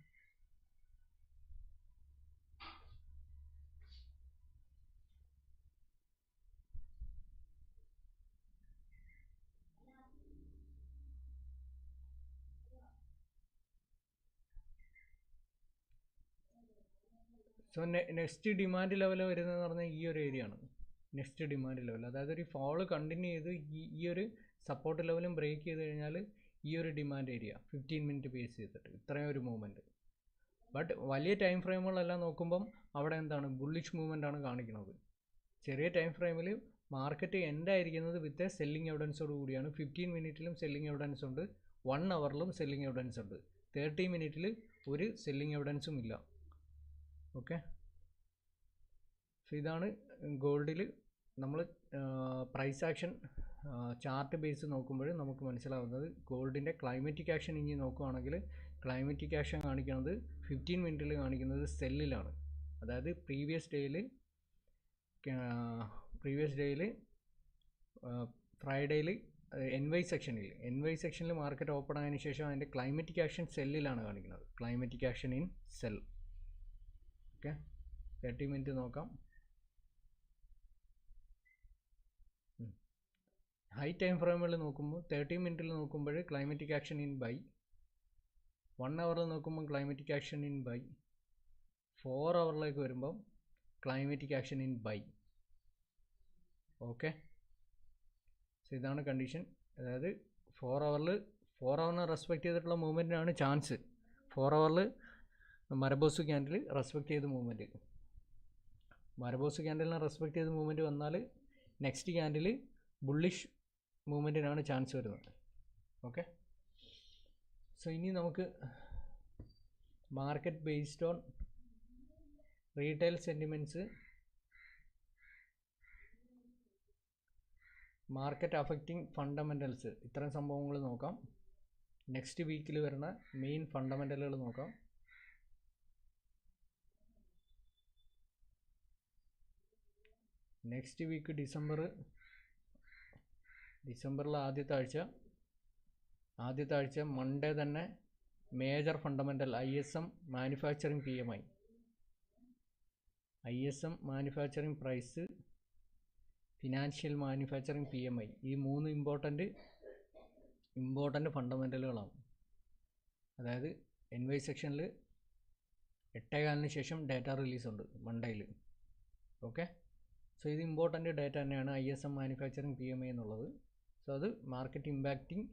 so next demand level വരുന്നതെന്ന് പറഞ്ഞാൽ ഈ ഒരു ഏരിയ ആണ് നെക്സ്റ്റ് ഡിമാൻഡ് ലെവൽ. അതായത് ഒരു ഫോള് കണ്ടിന്യൂ ചെയ്ത് ഈ ഒരു സപ്പോർട്ട് ലെവലും ബ്രേക്ക് ചെയ്ത് കഴിഞ്ഞാൽ ഈ ഒരു ഡിമാൻഡ് ഏരിയ 15 മിനിറ്റ് ബേസ് ചെയ്തിട്ട് ഇത്രയും ഒരു മൂവ്മെൻറ്റ്. ബട്ട് വലിയ ടൈം ഫ്രെയിമുകളെല്ലാം നോക്കുമ്പം അവിടെ എന്താണ് ബുള്ളിഷ് മൂവ്മെൻ്റ് ആണ് കാണിക്കുന്നത്. ചെറിയ ടൈം ഫ്രെയിമിൽ മാർക്കറ്റ് എൻഡായിരിക്കുന്നത് വിത്ത് സെല്ലിംഗ് എവിഡൻസോട് കൂടിയാണ്. 15 മിനിറ്റിലും സെല്ലിംഗ് എവിഡൻസ് ഉണ്ട്, 1 hourലും സെല്ലിംഗ് എവിഡൻസ് ഉണ്ട്, 30 മിനിറ്റിൽ ഒരു സെല്ലിംഗ് എവിഡൻസും ഇല്ല. ഓക്കെ, സോ ഇതാണ് ഗോൾഡിൽ നമ്മൾ പ്രൈസ് ആക്ഷൻ ചാർട്ട് ബേസ് നോക്കുമ്പോൾ നമുക്ക് മനസ്സിലാവുന്നത് ഗോൾഡിൻ്റെ ക്ലൈമറ്റിക് ആക്ഷൻ ഇനി നോക്കുകയാണെങ്കിൽ ക്ലൈമറ്റിക് ആക്ഷൻ കാണിക്കുന്നത് 15 മിനിറ്റിൽ കാണിക്കുന്നത് സെല്ലിലാണ്. അതായത് പ്രീവിയസ് ഡേയിൽ ഫ്രൈഡേയിൽ NY സെക്ഷനിൽ മാർക്കറ്റ് ഓപ്പൺ ആയതിനു ശേഷം അതിൻ്റെ ക്ലൈമറ്റിക് ആക്ഷൻ സെല്ലിലാണ് കാണിക്കുന്നത്. Climactic action in sell. Okay, 30 minute നോക്കാം. ഹൈ ടൈം ഫ്രെയിമുകളിൽ നോക്കുമ്പോൾ 30 മിനിറ്റിൽ നോക്കുമ്പോൾ ക്ലൈമറ്റിക് ആക്ഷൻ ഇൻ ബൈ, 1 അവറിൽ നോക്കുമ്പോൾ ക്ലൈമറ്റിക് ആക്ഷൻ ഇൻ ബൈ, 4 അവറിലേക്ക് വരുമ്പം climactic action in buy. Okay, so ഇതാണ് കണ്ടീഷൻ. അതായത് 4 അവറിനെ റെസ്പെക്റ്റ് ചെയ്തിട്ടുള്ള മൂവ്മെൻറ്റിനാണ് ചാൻസ്. 4 അവറിൽ മരബോസ് ക്യാൻഡിൽ റെസ്പെക്റ്റ് ചെയ്ത മൂവ്മെൻറ്റ്, മരബോസ് ക്യാൻഡിലിനെ റെസ്പെക്റ്റ് ചെയ്ത മൂവ്മെൻറ്റ് വന്നാൽ നെക്സ്റ്റ് ക്യാൻഡിൽ ബുള്ളിഷ് മൂവ്മെൻറ്റിനാണ് ചാൻസ് വരുന്നത്. ഓക്കെ, സോ ഇനി നമുക്ക് market based on retail sentiments, market affecting fundamentals, ഇത്തരം സംഭവങ്ങൾ നോക്കാം. നെക്സ്റ്റ് വീക്കിൽ വരുന്ന മെയിൻ ഫണ്ടമെൻ്റലുകൾ നോക്കാം. നെക്സ്റ്റ് വീക്ക് ഡിസംബറിലെ ആദ്യത്തെ ആഴ്ച മൺഡേ തന്നെ major fundamental ISM manufacturing PMI, ISM manufacturing price, financial manufacturing PMI, ഈ 3 ഇമ്പോർട്ടൻ്റ് ഫണ്ടമെൻ്റലുകളാണ്. അതായത് NY സെക്ഷനിൽ 8:15 ശേഷം ഡാറ്റ റിലീസുണ്ട് മൺഡേയിൽ. ഓക്കെ, സോ ഇത് ഇമ്പോർട്ടൻ്റ് ഡാറ്റ തന്നെയാണ് ISM മാനുഫാക്ചറിങ് PMI എന്നുള്ളത്. സോ അത് മാർക്കറ്റ് ഇമ്പാക്റ്റിംഗ്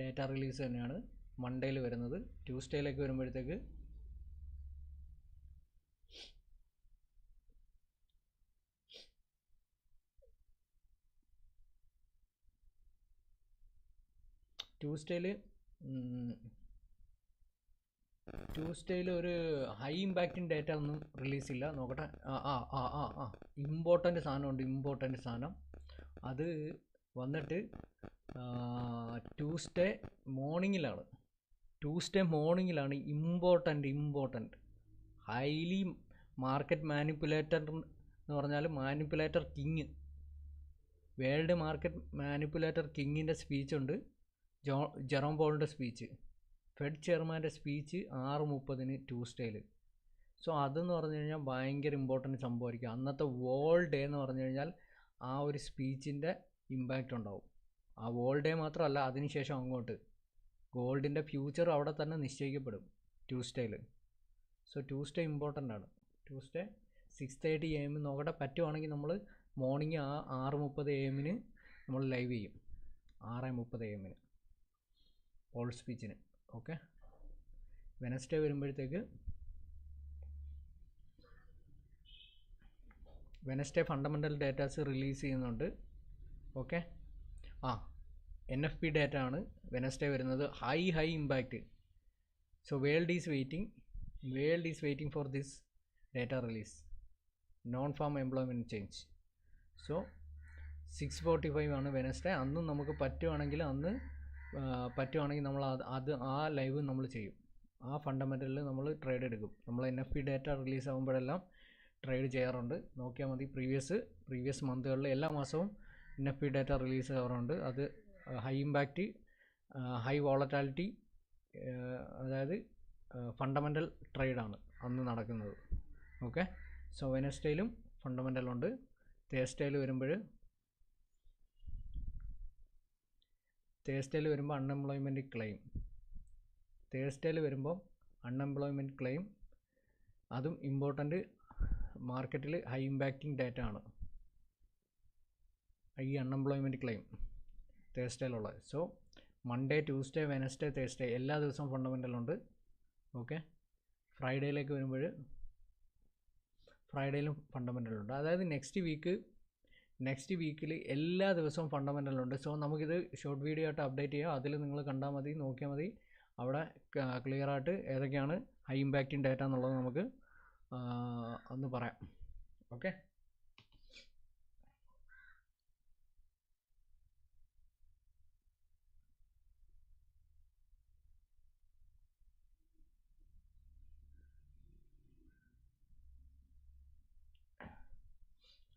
ഡാറ്റ റിലീസ് തന്നെയാണ് മൺഡേയിൽ വരുന്നത്. ട്യൂസ്ഡേയിലേക്ക് വരുമ്പോഴത്തേക്ക് ട്യൂസ്ഡേയിൽ ഒരു ഹൈ ഇമ്പാക്റ്റിംഗ് ഡാറ്റ ഒന്നും റിലീസില്ല. നോക്കട്ടെ, ഇമ്പോർട്ടൻ്റ് സാധനം അത് വന്നിട്ട് ട്യൂസ്ഡേ മോർണിംഗിലാണ് ഇമ്പോർട്ടൻ്റ് ഹൈലി മാർക്കറ്റ് മാനിപ്പുലേറ്റർ എന്ന് പറഞ്ഞാൽ manipulator king, world market manipulator കിങ്ങിൻ്റെ സ്പീച്ചുണ്ട്, ജെറോം പോളിൻ്റെ സ്പീച്ച്, ഫെഡ് ചെയർമാൻ്റെ സ്പീച്ച് 6:30 ട്യൂസ്ഡേയിൽ. സോ അതെന്ന് പറഞ്ഞു കഴിഞ്ഞാൽ ഭയങ്കര ഇമ്പോർട്ടൻറ്റ് സംഭവമായിരിക്കും. അന്നത്തെ വോൾ ഡേ എന്ന് പറഞ്ഞു കഴിഞ്ഞാൽ ആ ഒരു സ്പീച്ചിൻ്റെ ഇമ്പാക്റ്റ് ഉണ്ടാവും. ആ വോൾ ഡേ മാത്രമല്ല, അതിനുശേഷം അങ്ങോട്ട് ഗോൾഡിൻ്റെ ഫ്യൂച്ചർ അവിടെ തന്നെ നിശ്ചയിക്കപ്പെടും ട്യൂസ്ഡേയിൽ. സോ ട്യൂസ്ഡേ ഇമ്പോർട്ടൻ്റ് ആണ്. ട്യൂസ്ഡേ 6:30 AM നോക്കട്ടെ, പറ്റുവാണെങ്കിൽ നമ്മൾ മോർണിംഗ് 6:30 AM നമ്മൾ ലൈവ് ചെയ്യും. 6:30 AM പോൾ സ്പീച്ചിന്. ഓക്കെ, വെനസ്ഡേ വരുമ്പോഴത്തേക്ക് വെനസ്ഡേ ഫണ്ടമെൻ്റൽ ഡാറ്റാസ് റിലീസ് ചെയ്യുന്നുണ്ട്. ഓക്കെ, NFP ഡാറ്റ ആണ് വെനസ്ഡേ വരുന്നത്, high impact. So world is waiting for this data release, non farm employment change. So 6:45 ആണ് വെനസ്ഡേ. അന്നും നമുക്ക് പറ്റുവാണെങ്കിൽ നമ്മൾ ആ ലൈവ് നമ്മൾ ചെയ്യും. ആ ഫണ്ടമെൻ്റലിൽ നമ്മൾ ട്രേഡ് എടുക്കും. നമ്മൾ NFP ഡാറ്റ റിലീസ് ആകുമ്പോഴെല്ലാം ട്രേഡ് ചെയ്യാറുണ്ട്. നോക്കിയാൽ മതി, പ്രീവിയസ് മന്തുകളിൽ എല്ലാ മാസവും NFP ഡാറ്റ റിലീസ് ആകാറുണ്ട്. അത് ഹൈ ഇമ്പാക്റ്റ്, ഹൈ വോളറ്റാലിറ്റി, അതായത് ഫണ്ടമെൻ്റൽ ട്രേഡാണ് അന്ന് നടക്കുന്നത്. ഓക്കെ, സോ വെനസ്ഡേയിലും ഫണ്ടമെൻ്റലുണ്ട്. തേഴ്സ്ഡേയിൽ വരുമ്പോൾ അൺഎംപ്ലോയ്മെൻറ്റ് ക്ലെയിം, അതും ഇമ്പോർട്ടൻ്റ് മാർക്കറ്റിൽ ഹൈ ഇമ്പാക്റ്റിംഗ് ഡാറ്റ ആണ് ഈ അൺഎംപ്ലോയ്മെൻറ്റ് ക്ലെയിം തേഴ്സ്ഡേയിലുള്ളത്. So Monday, Tuesday, Wednesday, Thursday എല്ലാ ദിവസവും ഫണ്ടമെൻ്റലുണ്ട്. ഓക്കെ, ഫ്രൈഡേയിലേക്ക് വരുമ്പോൾ ഫ്രൈഡേയിലും ഫണ്ടമെൻ്റലുണ്ട്. അതായത് നെക്സ്റ്റ് വീക്കിൽ എല്ലാ ദിവസവും ഫണ്ടമെൻ്റലുണ്ട്. സോ നമുക്കിത് ഷോർട്ട് വീഡിയോ ആയിട്ട് അപ്ഡേറ്റ് ചെയ്യാം. അതിൽ നിങ്ങൾ കണ്ടാൽ മതി, നോക്കിയാൽ മതി. അവിടെ ക്ലിയറായിട്ട് ഏതൊക്കെയാണ് ഹൈ ഇമ്പാക്റ്റിംഗ് ഡാറ്റ എന്നുള്ളത് നമുക്ക് ഒന്ന് പറയാം. Okay,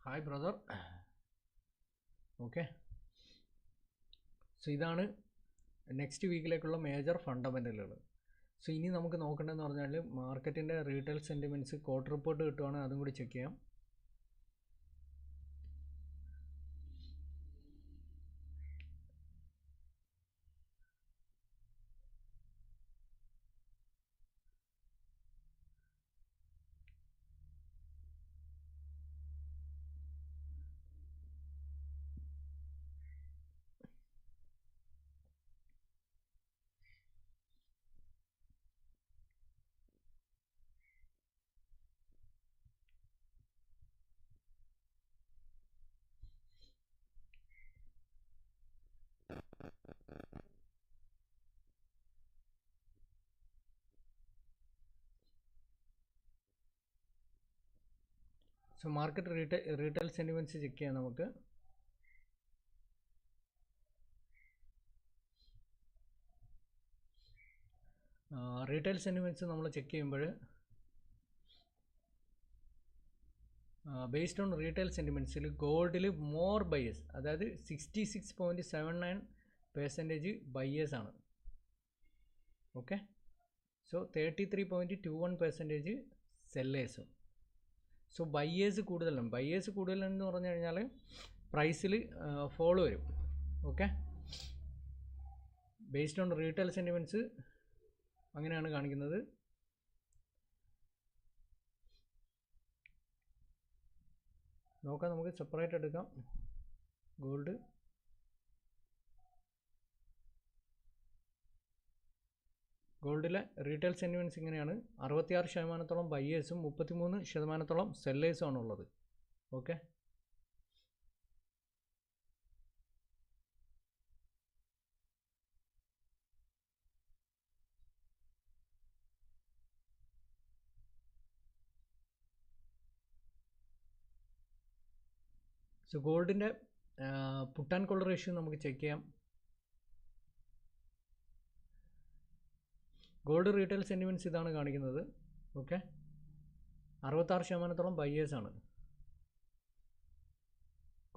hi brother. Okay, so ഇതാണ് നെക്സ്റ്റ് വീക്കിലേക്കുള്ള മേജർ ഫണ്ടമെൻ്റലുകൾ. സോ ഇനി നമുക്ക് നോക്കേണ്ടതെന്ന് പറഞ്ഞാൽ മാർക്കറ്റിൻ്റെ റീറ്റെയിൽ സെൻറ്റിമെൻറ്റ്സ് ക്വാർട്ടർ റിപ്പോർട്ട് കിട്ടുവാണെങ്കിൽ അതും കൂടി ചെക്ക് ചെയ്യാം. So market retail sentiments check ചെയ്യാം നമുക്ക്. റീറ്റെയിൽ സെൻറ്റിമെൻറ്റ്സ് നമ്മൾ ചെക്ക് ചെയ്യുമ്പോൾ ബേസ്ഡ് ഓൺ റീറ്റെയിൽ സെൻറ്റിമെൻറ്റ്സിൽ ഗോൾഡിൽ മോർ ബയേഴ്സ്, അതായത് 66.79% ബയേഴ്സ് ആണ്. ഓക്കെ, സോ 33.21% സെല്ലേഴ്സും. സോ ബയേഴ്സ് കൂടുതലാണ്. ബയേഴ്സ് കൂടുതലെന്ന് പറഞ്ഞു കഴിഞ്ഞാൽ പ്രൈസിൽ ഫോളോ വരും. Okay, based on retail sentiments അങ്ങനെയാണ് കാണിക്കുന്നത്. നോക്കാം, നമുക്ക് സെപ്പറേറ്റ് എടുക്കാം. ഗോൾഡിലെ റീറ്റെയിൽ സെൻറ്റിമെൻറ്റ്സ് ഇങ്ങനെയാണ്. 66% ബയേഴ്സും 33% സെല്ലേഴ്സും ആണുള്ളത്. ഓക്കെ, സോ ഗോൾഡിൻ്റെ പുട്ട് ആൻഡ് കോൾ റേഷ്യോ നമുക്ക് ചെക്ക് ചെയ്യാം. ഗോൾഡ് റീറ്റെയിൽ സെൻറ്റിമെൻറ്റ്സ് ഇതാണ് കാണിക്കുന്നത്. ഓക്കെ, 66% ബയേഴ്സാണ്.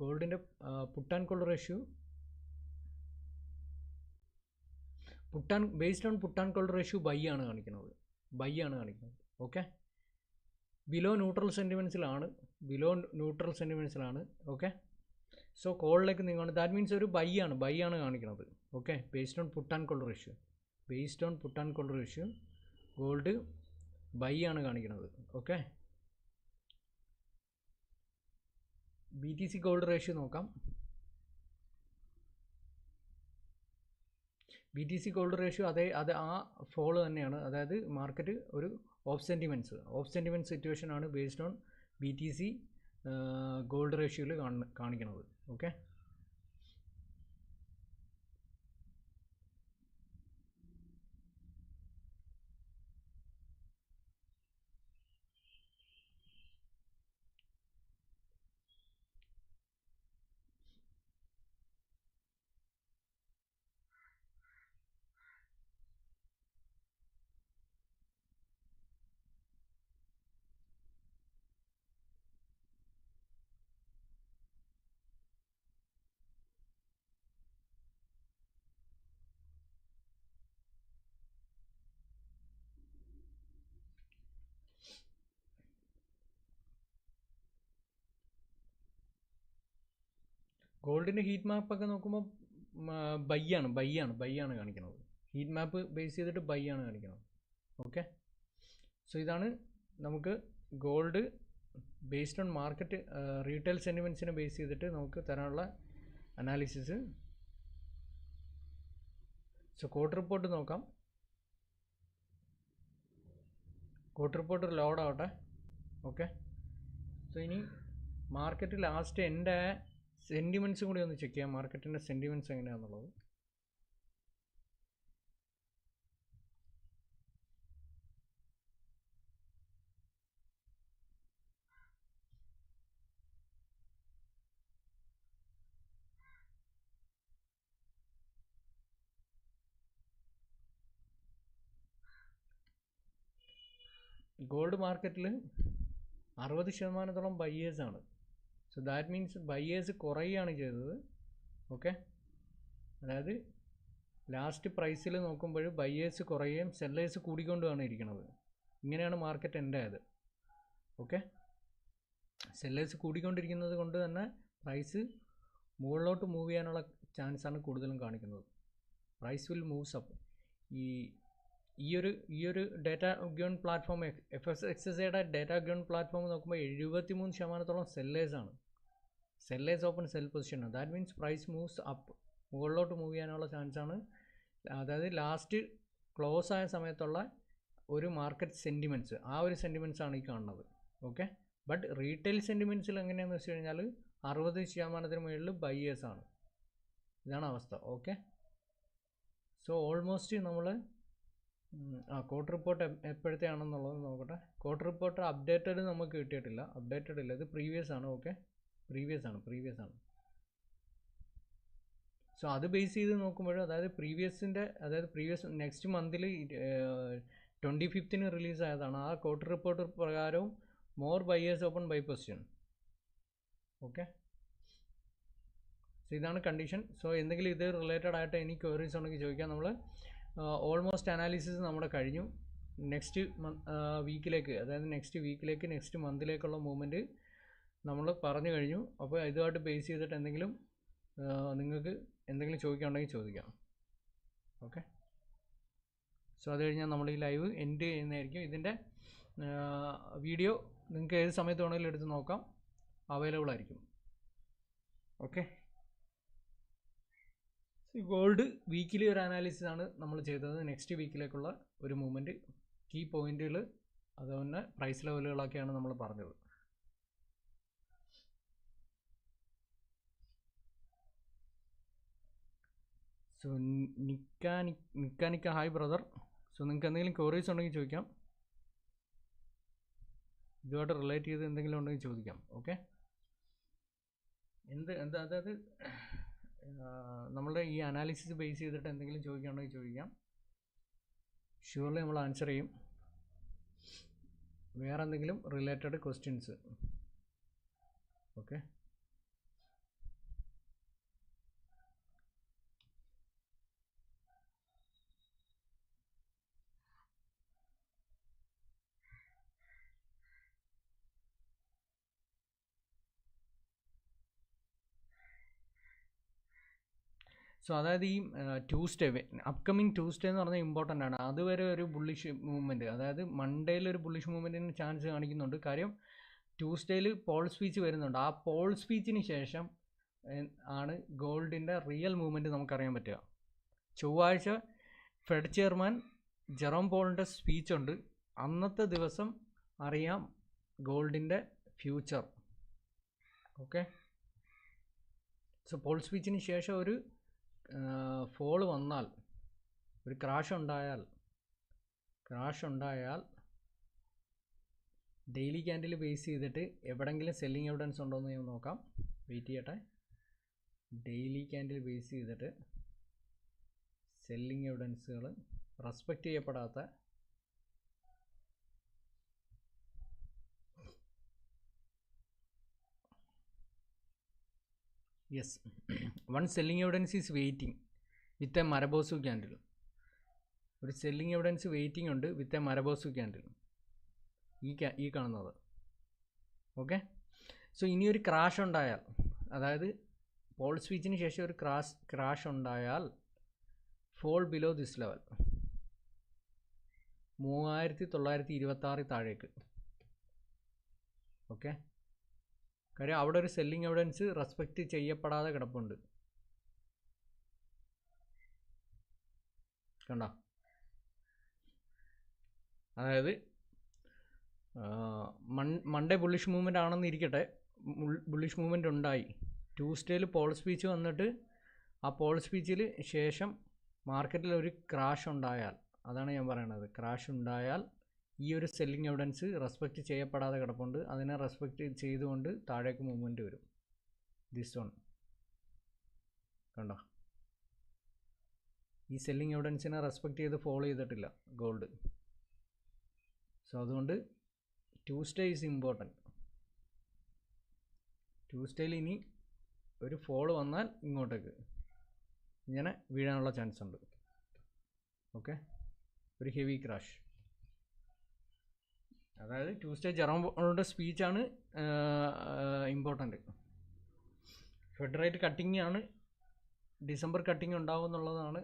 ഗോൾഡിൻ്റെ put and call ratio based on put and call ratio buy ആണ് കാണിക്കുന്നത്. ഓക്കെ, ബിലോ ന്യൂട്രൽ സെൻറ്റിമെൻറ്റ്സിലാണ്. ഓക്കെ, സോ കോളിലേക്ക് നീങ്ങുകയാണ്. ദാറ്റ് മീൻസ് ഒരു ബൈ ആണ് കാണിക്കുന്നത്. Okay, based on put and call ratio gold buy ആണ് കാണിക്കുന്നത്. ഓക്കെ, BTC ഗോൾഡ് റേഷ്യോ നോക്കാം. BTC ഗോൾഡ് റേഷ്യോ അത് ആ ഫോളോ തന്നെയാണ്. അതായത് മാർക്കറ്റ് ഒരു ഓഫ് സെൻറ്റിമെൻറ്റ്സ് സിറ്റുവേഷൻ ആണ് ബേസ്ഡ് ഓൺ BTC ഗോൾഡ് റേഷ്യോയിൽ കാണിക്കുന്നത്. ഓക്കെ, ഗോൾഡിൻ്റെ ഹീറ്റ് മാപ്പൊക്കെ നോക്കുമ്പോൾ ബൈ ആണ് കാണിക്കുന്നത്. ഹീറ്റ് മാപ്പ് ബേസ് ചെയ്തിട്ട് ബൈ ആണ് കാണിക്കുന്നത്. ഓക്കെ, സോ ഇതാണ് നമുക്ക് gold based on market retail സെൻറ്റിമെൻറ്റ്സിനെ ബേസ് ചെയ്തിട്ട് നമുക്ക് തരാനുള്ള അനാലിസിസ്. സോ ക്വാർട്ടർ റിപ്പോർട്ട് നോക്കാം. ക്വാർട്ടർ റിപ്പോർട്ട് ലോഡ് ആവട്ടെ. ഓക്കെ, സോ ഇനി മാർക്കറ്റ് ലാസ്റ്റ് എൻ്റെ സെൻറ്റിമെൻറ്റ്സും കൂടി ഒന്ന് ചെക്ക് ചെയ്യാം. മാർക്കറ്റിൻ്റെ സെൻറ്റിമെൻറ്റ്സ് എങ്ങനെയാണെന്നുള്ളത്. ഗോൾഡ് മാർക്കറ്റിൽ 60% ബയേഴ്സാണ്. സോ ദാറ്റ് മീൻസ് ബയേഴ്സ് കുറയുകയാണ് ചെയ്തത്. ഓക്കെ, അതായത് ലാസ്റ്റ് പ്രൈസിൽ നോക്കുമ്പോൾ ബയേഴ്സ് കുറയുകയും സെല്ലേഴ്സ് കൂടിക്കൊണ്ടുമാണ് ഇരിക്കുന്നത്. ഇങ്ങനെയാണ് മാർക്കറ്റ് എൻഡ് ആയത്. ഓക്കെ, സെല്ലേഴ്സ് കൂടിക്കൊണ്ടിരിക്കുന്നത് കൊണ്ട് തന്നെ പ്രൈസ് മുകളിലോട്ട് മൂവ് ചെയ്യാനുള്ള ചാൻസാണ് കൂടുതലും കാണിക്കുന്നത്. Price will moves up. ഈ ഒരു ഡേറ്റ ഗിവൺ പ്ലാറ്റ്ഫോം FSXSIയുടെ ഡേറ്റ ഗിവൺ പ്ലാറ്റ്ഫോം നോക്കുമ്പോൾ 73% സെല്ലേഴ്സാണ്. സെല്ലേഴ്സ് ഓപ്പൺ സെൽ പൊസിഷനാണ്. That means price moves up, മുകളിലോട്ട് മൂവ് ചെയ്യാനുള്ള ചാൻസാണ്. അതായത് ലാസ്റ്റ് ക്ലോസ് ആയ സമയത്തുള്ള ഒരു മാർക്കറ്റ് സെൻറ്റിമെൻറ്റ്സ്, ആ ഒരു സെൻറ്റിമെൻറ്റ്സാണ് ഈ കാണുന്നത്. ഓക്കെ, ബട്ട് റീറ്റെയിൽ സെൻറ്റിമെൻറ്റ്സിൽ എങ്ങനെയാണെന്ന് വെച്ച് കഴിഞ്ഞാൽ 60% മുകളിൽ ബയേഴ്സാണ്. ഇതാണ് അവസ്ഥ. ഓക്കെ, സോ ഓൾമോസ്റ്റ് നമ്മൾ ക്വാർട്ടർ റിപ്പോർട്ട് എപ്പോഴത്തെയാണെന്നുള്ളത് നോക്കട്ടെ. ക്വാർട്ടർ റിപ്പോർട്ട് അപ്ഡേറ്റഡ് നമുക്ക് കിട്ടിയിട്ടില്ല, അപ്ഡേറ്റഡ് ഇല്ല, ഇത് പ്രീവിയസ് ആണ്. ഓക്കെ, പ്രീവിയസ് ആണ്. സോ അത് ബേസ് ചെയ്ത് നോക്കുമ്പോഴും, അതായത് പ്രീവിയസ് നെക്സ്റ്റ് മന്തിൽ 25th റിലീസ് ആയതാണ്. ആ ക്വാർട്ടർ റിപ്പോർട്ട് പ്രകാരവും more buyers open buy position. Okay, so ഇതാണ് കണ്ടീഷൻ. സോ എന്തെങ്കിലും ഇത് റിലേറ്റഡ് ആയിട്ട് എനിക്ക് ക്വയറീസ് ഉണ്ടെങ്കിൽ ചോദിക്കാം. നമ്മൾ ഓൾമോസ്റ്റ് അനാലിസിസ് നമ്മുടെ കഴിഞ്ഞു. നെക്സ്റ്റ് വീക്കിലേക്ക്, അതായത് നെക്സ്റ്റ് മന്തിലേക്കുള്ള മൂവ്മെൻറ്റ് നമ്മൾ പറഞ്ഞു കഴിഞ്ഞു. അപ്പോൾ ഇതുമായിട്ട് ബേസ് ചെയ്തിട്ട് നിങ്ങൾക്ക് എന്തെങ്കിലും ചോദിക്കാനുണ്ടെങ്കിൽ ചോദിക്കാം. ഓക്കെ, സോ അത് കഴിഞ്ഞാൽ നമ്മൾ ഈ ലൈവ് എൻഡ് ചെയ്യുന്നതായിരിക്കും. ഇതിൻ്റെ വീഡിയോ നിങ്ങൾക്ക് ഏത് സമയത്ത് വേണമെങ്കിലും എടുത്ത് നോക്കാം, അവൈലബിൾ ആയിരിക്കും. ഓക്കെ, ഗോൾഡ് വീക്കിലി ഒരു അനാലിസിസ് ആണ് നമ്മൾ ചെയ്തത്. നെക്സ്റ്റ് വീക്കിലേക്കുള്ള ഒരു മൂവ്മെൻറ്റ്, കീ പോയിന്റുകൾ, അതുപോലെ പ്രൈസ് ലെവലുകളൊക്കെയാണ് നമ്മൾ പറഞ്ഞത്. സോ നിക്ക ഹായ് ബ്രദർ. സോ നിങ്ങൾക്ക് എന്തെങ്കിലും ക്വയറീസ് ഉണ്ടെങ്കിൽ ചോദിക്കാം, ഇതുമായിട്ട് റിലേറ്റ് ചെയ്ത് എന്തെങ്കിലും ഉണ്ടെങ്കിൽ ചോദിക്കാം. ഓക്കെ, അതായത് നമ്മളുടെ ഈ അനാലിസിസ് ബേസ് ചെയ്തിട്ട് എന്തെങ്കിലും ചോദിക്കുകയാണെങ്കിൽ ചോദിക്കാം, ഷുവർലി നമ്മൾ ആൻസർ ചെയ്യും. വേറെ എന്തെങ്കിലും റിലേറ്റഡ് ക്വസ്റ്റ്യൻസ്. ഓക്കെ, സോ അതായത് ഈ അപ്കമിങ് ട്യൂസ്ഡേ എന്ന് പറഞ്ഞാൽ ഇമ്പോർട്ടൻ്റ് ആണ്. അതുവരെ ഒരു ബുള്ളിഷ് മൂവ്മെൻറ്റ്, അതായത് മൺഡേയിൽ ഒരു ബുള്ളിഷ് മൂവ്മെൻറ്റിന് ചാൻസ് കാണിക്കുന്നുണ്ട്. കാര്യം ട്യൂസ്ഡേയിൽ പോൾ സ്പീച്ച് വരുന്നുണ്ട്. ആ പോൾ സ്പീച്ചിന് ശേഷം ആണ് ഗോൾഡിൻ്റെ റിയൽ മൂവ്മെൻറ്റ് നമുക്കറിയാൻ പറ്റുക. ചൊവ്വാഴ്ച ഫെഡ് ചെയർമാൻ ജെറോം പോളിൻ്റെ സ്പീച്ചുണ്ട്. അന്നത്തെ ദിവസം അറിയാം ഗോൾഡിൻ്റെ ഫ്യൂച്ചർ. ഓക്കെ, സോ പോൾ സ്പീച്ചിന് ശേഷം ഒരു ഫോള് വന്നാൽ, ഒരു ക്രാഷ് ഉണ്ടായാൽ ഡെയിലി ക്യാൻഡിൽ ബേസ് ചെയ്തിട്ട് എവിടെയെങ്കിലും സെല്ലിംഗ് എവിഡൻസ് ഉണ്ടോ എന്ന് ഞാൻ നോക്കാം. വെയിറ്റ് ചെയ്യട്ടെ. ഡെയിലി ക്യാൻഡിൽ ബേസ് ചെയ്തിട്ട് സെല്ലിംഗ് എവിഡൻസുകൾ റെസ്പെക്റ്റ് ചെയ്യപ്പെടാത്ത yes, one selling evidence is waiting with a marubozu candle. ഒരു സെല്ലിംഗ് എവിഡൻസ് വെയിറ്റിംഗ് ഉണ്ട് വിത്ത് എ മരബോസു ക്യാൻഡിൽ, ഈ കാണുന്നത്. ഓക്കെ, സോ ഇനിയൊരു ക്രാഷ് ഉണ്ടായാൽ, അതായത് പോൾ സ്പീച്ചിന് ശേഷം ഒരു ക്രാഷ് ഉണ്ടായാൽ ഫോൾ ബിലോ ദിസ് ലെവൽ 3926 താഴേക്ക്. ഓക്കെ, കാര്യം അവിടെ ഒരു സെല്ലിംഗ് എവിഡൻസ് റെസ്പെക്റ്റ് ചെയ്യപ്പെടാതെ കിടപ്പുണ്ട്. കണ്ടോ, അതായത് മൺഡേ ബുള്ളിഷ് മൂവ്മെൻ്റ് ആണെന്ന് ഇരിക്കട്ടെ, ബുള്ളിഷ് മൂവ്മെൻ്റ് ഉണ്ടായി. ട്യൂസ്ഡേയിൽ പോൾ സ്പീച്ച് വന്നിട്ട് ആ പോൾ സ്പീച്ചിൽ ശേഷം മാർക്കറ്റിൽ ഒരു ക്രാഷ് ഉണ്ടായാൽ, അതാണ് ഞാൻ പറയണത്, ക്രാഷ് ഉണ്ടായാൽ ഈ ഒരു സെല്ലിംഗ് എവിഡൻസ് റെസ്പെക്റ്റ് ചെയ്യപ്പെടാതെ കിടപ്പുണ്ട്. അതിനെ റെസ്പെക്റ്റ് ചെയ്തുകൊണ്ട് താഴേക്ക് മൂവ്മെൻറ്റ് വരും. ദിസ് വൺ കണ്ടോ, ഈ സെല്ലിംഗ് എവിഡൻസിനെ റെസ്പെക്റ്റ് ചെയ്ത് ഫോളോ ചെയ്തിട്ടില്ല ഗോൾഡ്. സോ അതുകൊണ്ട് ട്യൂസ്ഡേ ഈസ് ഇമ്പോർട്ടൻറ്റ്. ട്യൂസ്ഡേയിൽ ഇനി ഒരു ഫോൾ വന്നാൽ ഇങ്ങോട്ടേക്ക് ഇങ്ങനെ വീഴാനുള്ള ചാൻസ് ഉണ്ട്. ഓക്കെ, ഒരു ഹെവി ക്രാഷ്. അതായത് ട്യൂസ്ഡേ ജെറോം പവറുടെ സ്പീച്ചാണ് ഇമ്പോർട്ടൻ്റ്. ഫെഡ് റേറ്റ് കട്ടിങ് ആണ്, ഡിസംബർ കട്ടിങ് ഉണ്ടാവും എന്നുള്ളതാണ്.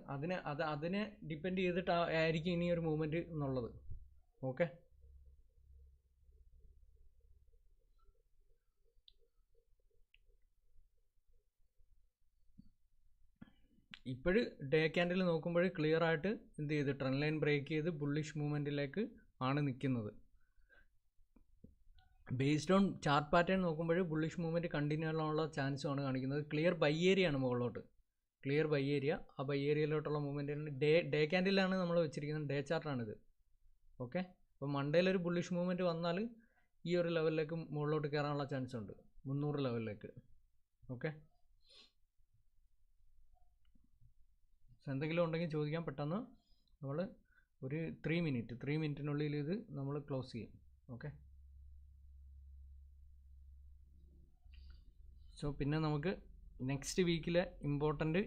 അതിനെ ഡിപ്പെൻഡ് ചെയ്തിട്ട് ആയിരിക്കും ഇനി ഒരു മൂവ്മെൻറ്റ് എന്നുള്ളത്. ഓക്കെ, ഇപ്പോഴ് ഡേ ക്യാൻഡിൽ നോക്കുമ്പോൾ ക്ലിയർ ആയിട്ട് എന്ത് ചെയ്ത് ട്രെൻഡ് ലൈൻ ബ്രേക്ക് ചെയ്ത് ബുള്ളിഷ് മൂവ്മെൻറ്റിലേക്ക് ആണ് നിൽക്കുന്നത്. ബേസ്ഡ് ഓൺ ചാർട്ട് പാറ്റേൺ നോക്കുമ്പോൾ ബുള്ളിഷ് മൂവ്മെൻറ്റ് കണ്ടിന്യൂ ആകാനുള്ള ചാൻസുമാണ് കാണിക്കുന്നത്. ക്ലിയർ ബൈ ഏരിയ ആണ് മുകളിലോട്ട്, ക്ലിയർ ബൈ ഏരിയ. ആ ബൈ ഏരിയയിലോട്ടുള്ള മൂവ്മെൻറ്റിന് ഡേ ക്യാൻഡിലാണ് നമ്മൾ വെച്ചിരിക്കുന്നത്, ഡേ ചാർട്ടാണിത്. ഓക്കെ, അപ്പോൾ മണ്ടേലൊരു ബുള്ളിഷ് മൂവ്മെൻറ്റ് വന്നാൽ ഈ ഒരു ലെവലിലേക്ക് മുകളിലോട്ട് കയറാനുള്ള ചാൻസ് ഉണ്ട്, 300 ലെവലിലേക്ക്. ഓക്കെ, എന്തെങ്കിലും ഉണ്ടെങ്കിൽ ചോദിക്കാൻ പെട്ടെന്ന്. നമ്മൾ ഒരു 3 മിനിറ്റിനുള്ളിൽ ഇത് നമ്മൾ ക്ലോസ് ചെയ്യും. ഓക്കെ, സോ പിന്നെ നമുക്ക് നെക്സ്റ്റ് വീക്കിലെ ഇമ്പോർട്ടൻ്റ്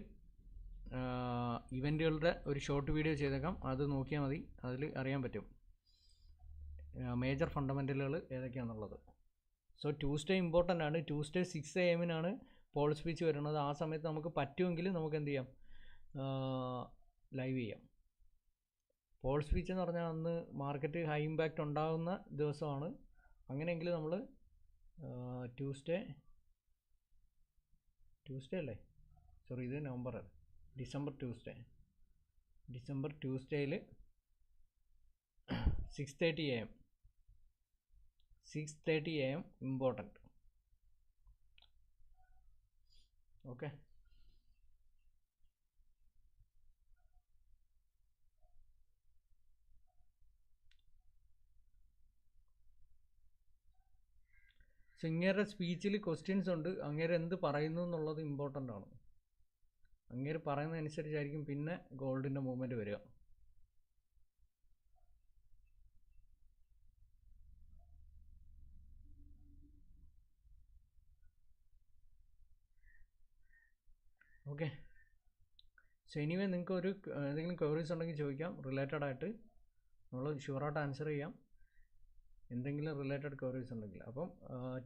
ഇവൻറ്റുകളുടെ ഒരു ഷോർട്ട് വീഡിയോ ചെയ്തേക്കാം. അത് നോക്കിയാൽ മതി, അതിൽ അറിയാൻ പറ്റും മേജർ ഫണ്ടമെൻ്റലുകൾ ഏതൊക്കെയാണെന്നുള്ളത്. സോ ട്യൂസ്ഡേ ഇമ്പോർട്ടൻ്റ് ആണ്. ട്യൂസ്ഡേ 6 AM പോൾ സ്പീച്ച് വരുന്നത്. ആ സമയത്ത് നമുക്ക് പറ്റുമെങ്കിൽ നമുക്ക് എന്ത് ചെയ്യാം, ലൈവ് ചെയ്യാം. പോൾ സ്പീച്ച് എന്ന് പറഞ്ഞാൽ അന്ന് മാർക്കറ്റ് ഹൈ ഇമ്പാക്റ്റ് ഉണ്ടാകുന്ന ദിവസമാണ്. അങ്ങനെയെങ്കിൽ നമ്മൾ ട്യൂസ്ഡേ അല്ലേ, സോറി, ഇത് നവംബർ, ഡിസംബർ ട്യൂസ്ഡേയിൽ 6:30 AM ഇമ്പോർട്ടൻറ്റ്. ഓക്കെ, സോ ഇങ്ങേരുടെ സ്പീച്ചിൽ ക്വസ്റ്റ്യൻസ് ഉണ്ട്. അങ്ങേര് എന്ത് പറയുന്നു എന്നുള്ളത് ഇമ്പോർട്ടൻ്റ് ആണ്. അങ്ങേര് പറയുന്നതനുസരിച്ചായിരിക്കും പിന്നെ ഗോൾഡിൻ്റെ മൂവ്മെൻറ്റ് വരിക. ഓക്കെ, സോ എനിവേ നിങ്ങൾക്ക് എന്തെങ്കിലും ക്വയറീസ് ഉണ്ടെങ്കിൽ ചോദിക്കാം. റിലേറ്റഡ് ആയിട്ട് നമ്മൾ ഷുവറായിട്ട് ആൻസർ ചെയ്യാം, എന്തെങ്കിലും റിലേറ്റഡ് ക്വയറീസ് ഉണ്ടെങ്കിൽ. അപ്പം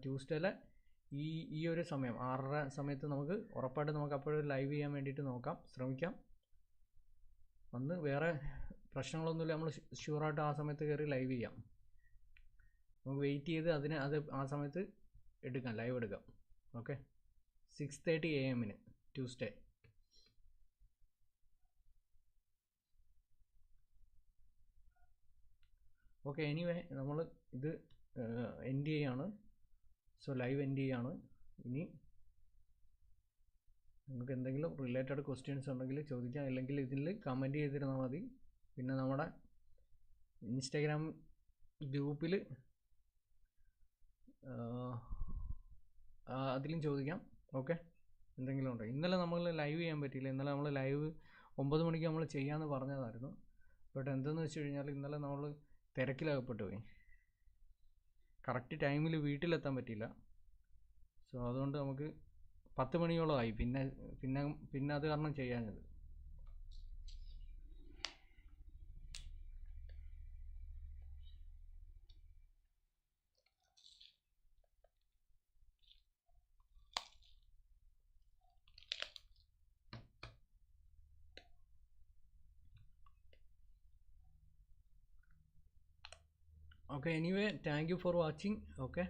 ട്യൂസ്ഡേയിലെ ഈ ഒരു സമയം 6:30 സമയത്ത് നമുക്ക് ഉറപ്പായിട്ട് നമുക്ക് അപ്പോഴൊരു ലൈവ് ചെയ്യാൻ വേണ്ടിയിട്ട് ശ്രമിക്കാം. അന്ന് വേറെ പ്രശ്നങ്ങളൊന്നുമില്ല, നമ്മൾ ഷുവറായിട്ട് ആ സമയത്ത് കയറി ലൈവ് ചെയ്യാം. നമുക്ക് വെയിറ്റ് ചെയ്ത് അത് ആ സമയത്ത് ലൈവ് എടുക്കാം. Okay, 6:30 AM Tuesday. Okay, anyway നമ്മൾ ഇത് എൻഡ് ചെയ്യാണ്. സോ ലൈവ് എൻഡ് ചെയ്യാണ്. ഇനി നിങ്ങൾക്ക് എന്തെങ്കിലും റിലേറ്റഡ് ക്വസ്റ്റ്യൻസ് ഉണ്ടെങ്കിൽ ചോദിക്കാം, അല്ലെങ്കിൽ ഇതിൽ കമൻറ്റ് ചെയ്തിരുന്നാൽ മതി. പിന്നെ നമ്മുടെ ഇൻസ്റ്റാഗ്രാം ഗ്രൂപ്പിൽ അതിലും ചോദിക്കാം. ഓക്കെ, എന്തെങ്കിലും ഉണ്ടോ. ഇന്നലെ നമ്മൾ ലൈവ് ചെയ്യാൻ പറ്റിയില്ല. ഇന്നലെ നമ്മൾ ലൈവ് 9 മണിക്ക് നമ്മൾ ചെയ്യാമെന്ന് പറഞ്ഞതായിരുന്നു. ബട്ട് എന്തെന്ന് വെച്ച് കഴിഞ്ഞാൽ ഇന്നലെ നമ്മൾ തിരക്കിലകപ്പെട്ടു പോയി, കറക്റ്റ് ടൈമിൽ വീട്ടിലെത്താൻ പറ്റിയില്ല. സോ അതുകൊണ്ട് നമുക്ക് 10 മണിയോളമായി. പിന്നെ അത് കാരണം ചെയ്യാഞ്ഞത്. Okay, anyway, thank you for watching. Okay.